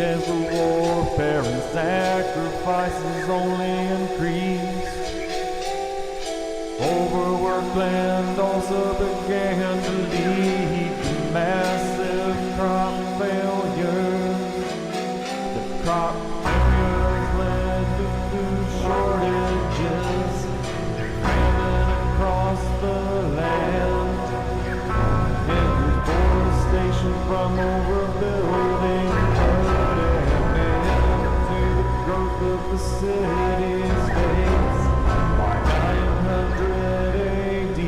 as the warfare and sacrifices only increased, overworked land also began to lead to massive crop failures. The crop failures led to food shortages, famine across the land, and deforestation from overbuilding put an end to the growth of the city-states. By 900 AD,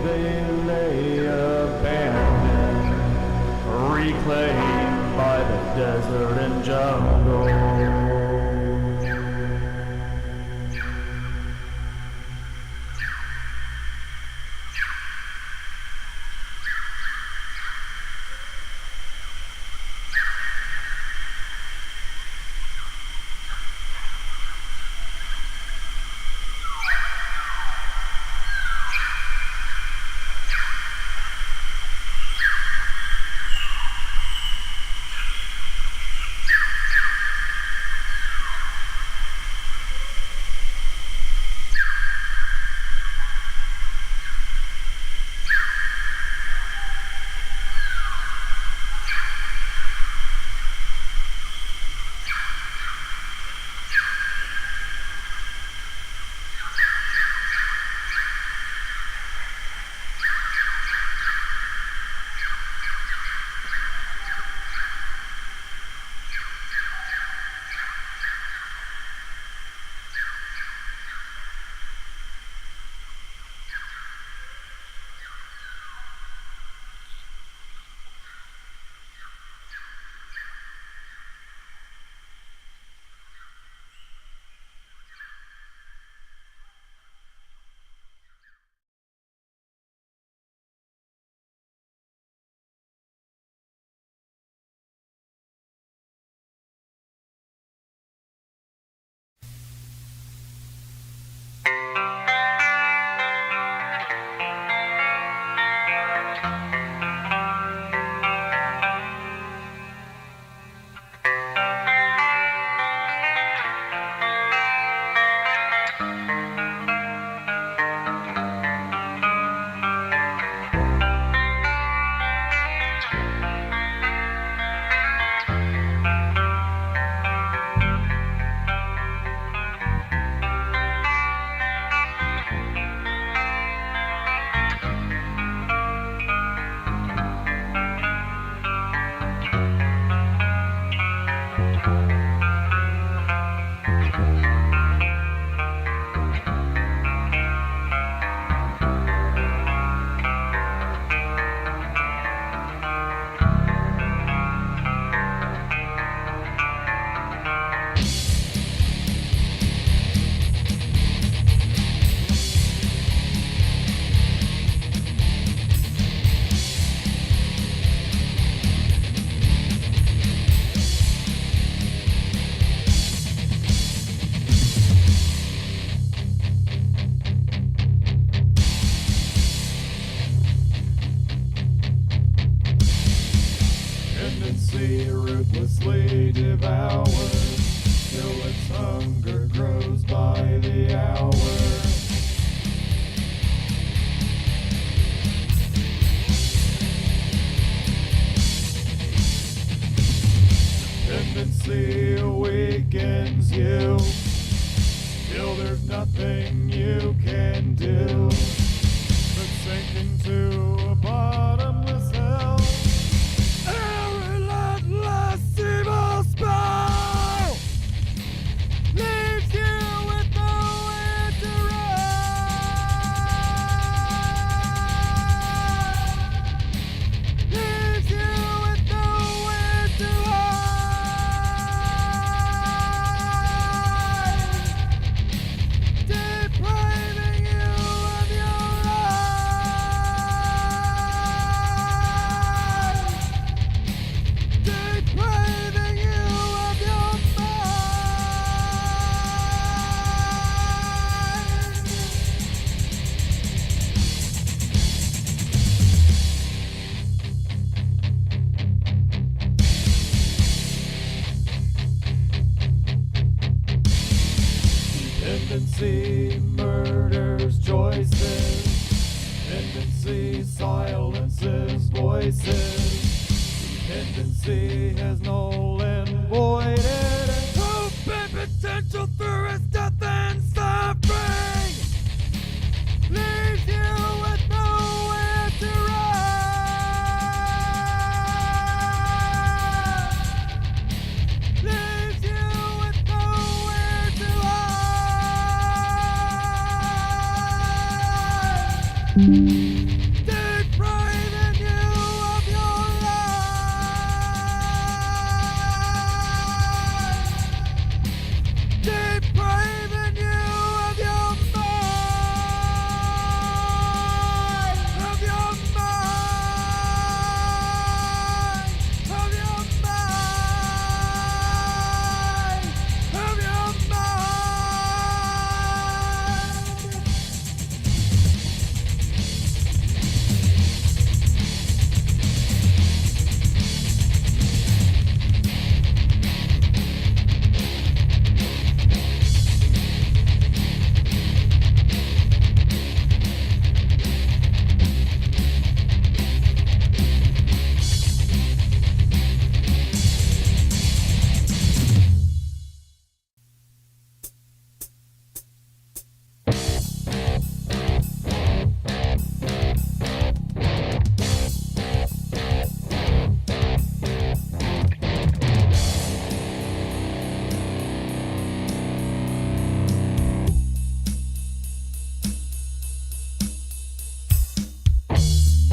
they lay abandoned, reclaimed by the desert and jungle. Tendency ruthlessly devours till its hunger grows by the hour. Tendency awakens you till there's nothing you can do but sink into a bottomless hell. A relentless evil spell leaves you with nowhere to run. Leaves you with nowhere to hide. Depriving you of your life. Tendency murders choices. Tendency silences voices. Tendency has null and voided and hope and potential through its death and suffering. Leaves you with nowhere to run. Leaves you with nowhere to hide. Depriving you of your life. Depriving you of your mind. Of your mind. Of your mind. Of your mind.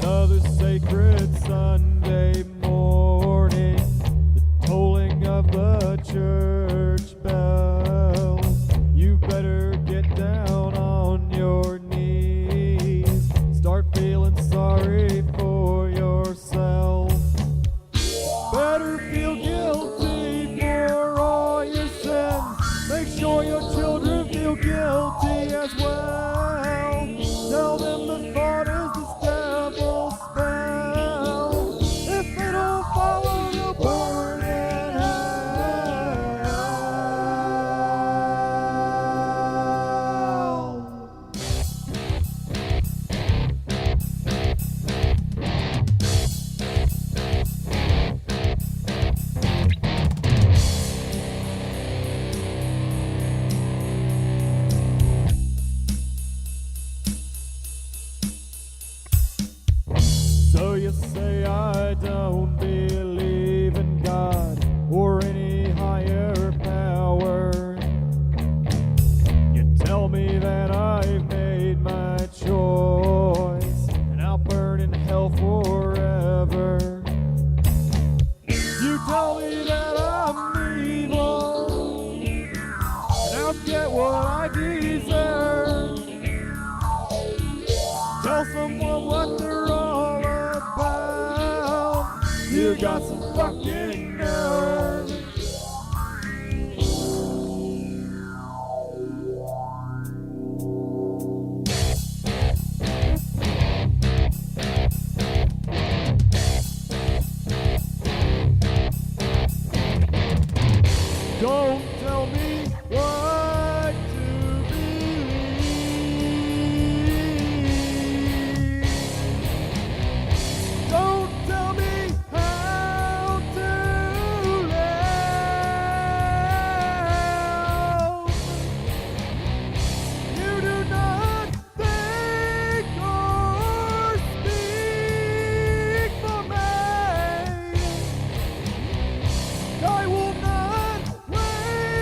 Another sacred Sunday morning, the tolling of the church bells. You better get down on your knees, start feeling sorry for yourself. Better feel guilty for all your sins. Make sure your children feel guilty as well. Tell them the thought is the devil's spell. If they don't follow, they'll burn in hell. So you say I don't believe in God or any higher power. You tell me that I've made my choice and I'll burn in hell forever. You tell me that I'm evil and I'll get what I deserve. Tell someone what they're all about. You got some fucking nerve. Don't tell me what to believe. Don't tell me how to live. You do not think or speak for me. I will not wait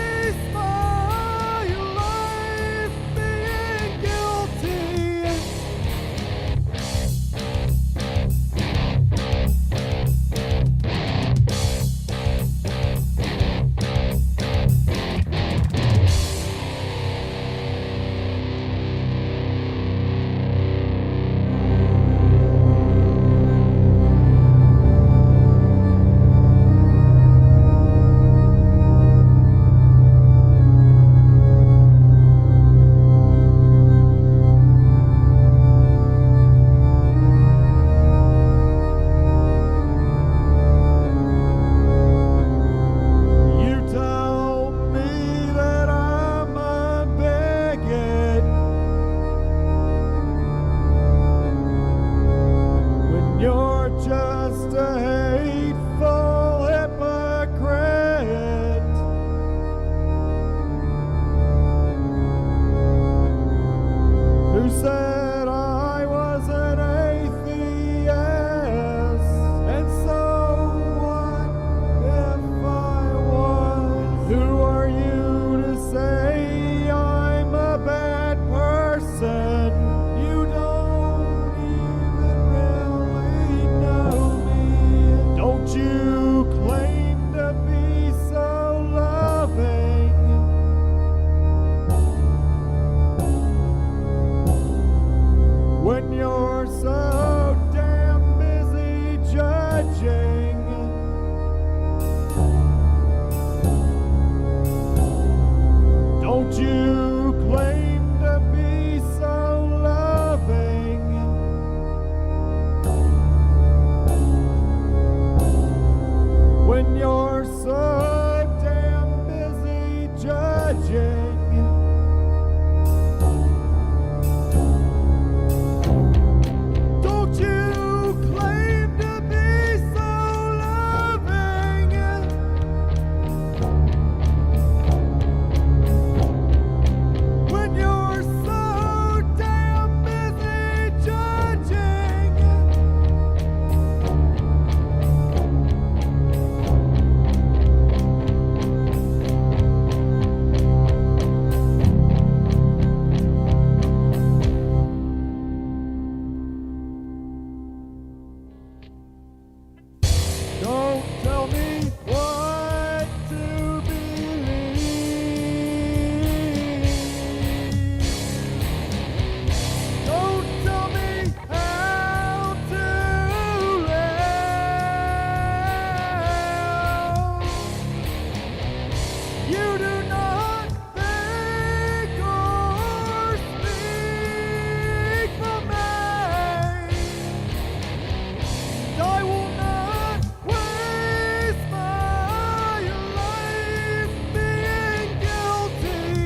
are you to say I'm a bad person? You don't even really know me. Don't you claim to be so loving when you're so damn busy judging? Don't you claim to be so loving when you're so damn busy judging? Don't you claim to be so loving when you're so damn busy judging? Don't tell me what to believe. Don't tell me how to live. You do not think or speak for me. I will not waste my life being guilty.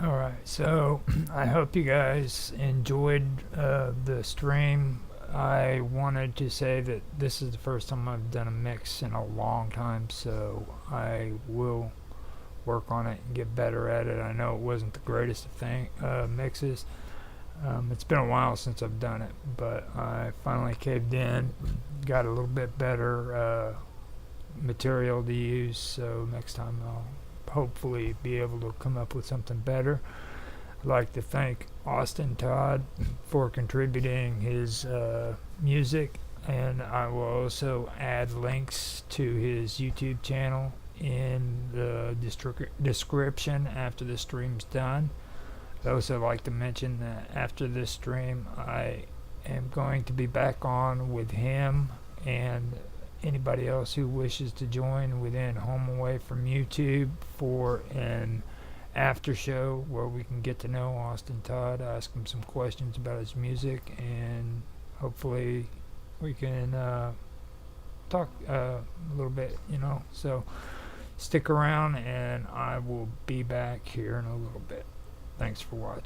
Alright, so I hope you guys enjoyed the stream. I wanted to say that this is the first time I've done a mix in a long time, so I will work on it and get better at it. I know it wasn't the greatest of mixes. It's been a while since I've done it, but I finally caved in, got a little bit better material to use, so next time I'll hopefully be able to come up with something better. I'd like to thank Austin Todd for contributing his music, and I will also add links to his YouTube channel in the description after the stream's done. I'd also like to mention that after this stream I am going to be back on with him and anybody else who wishes to join within Home Away from YouTube for an after show where we can get to know Austin Todd, ask him some questions about his music, and hopefully we can talk a little bit, so stick around and I will be back here in a little bit. Thanks for watching.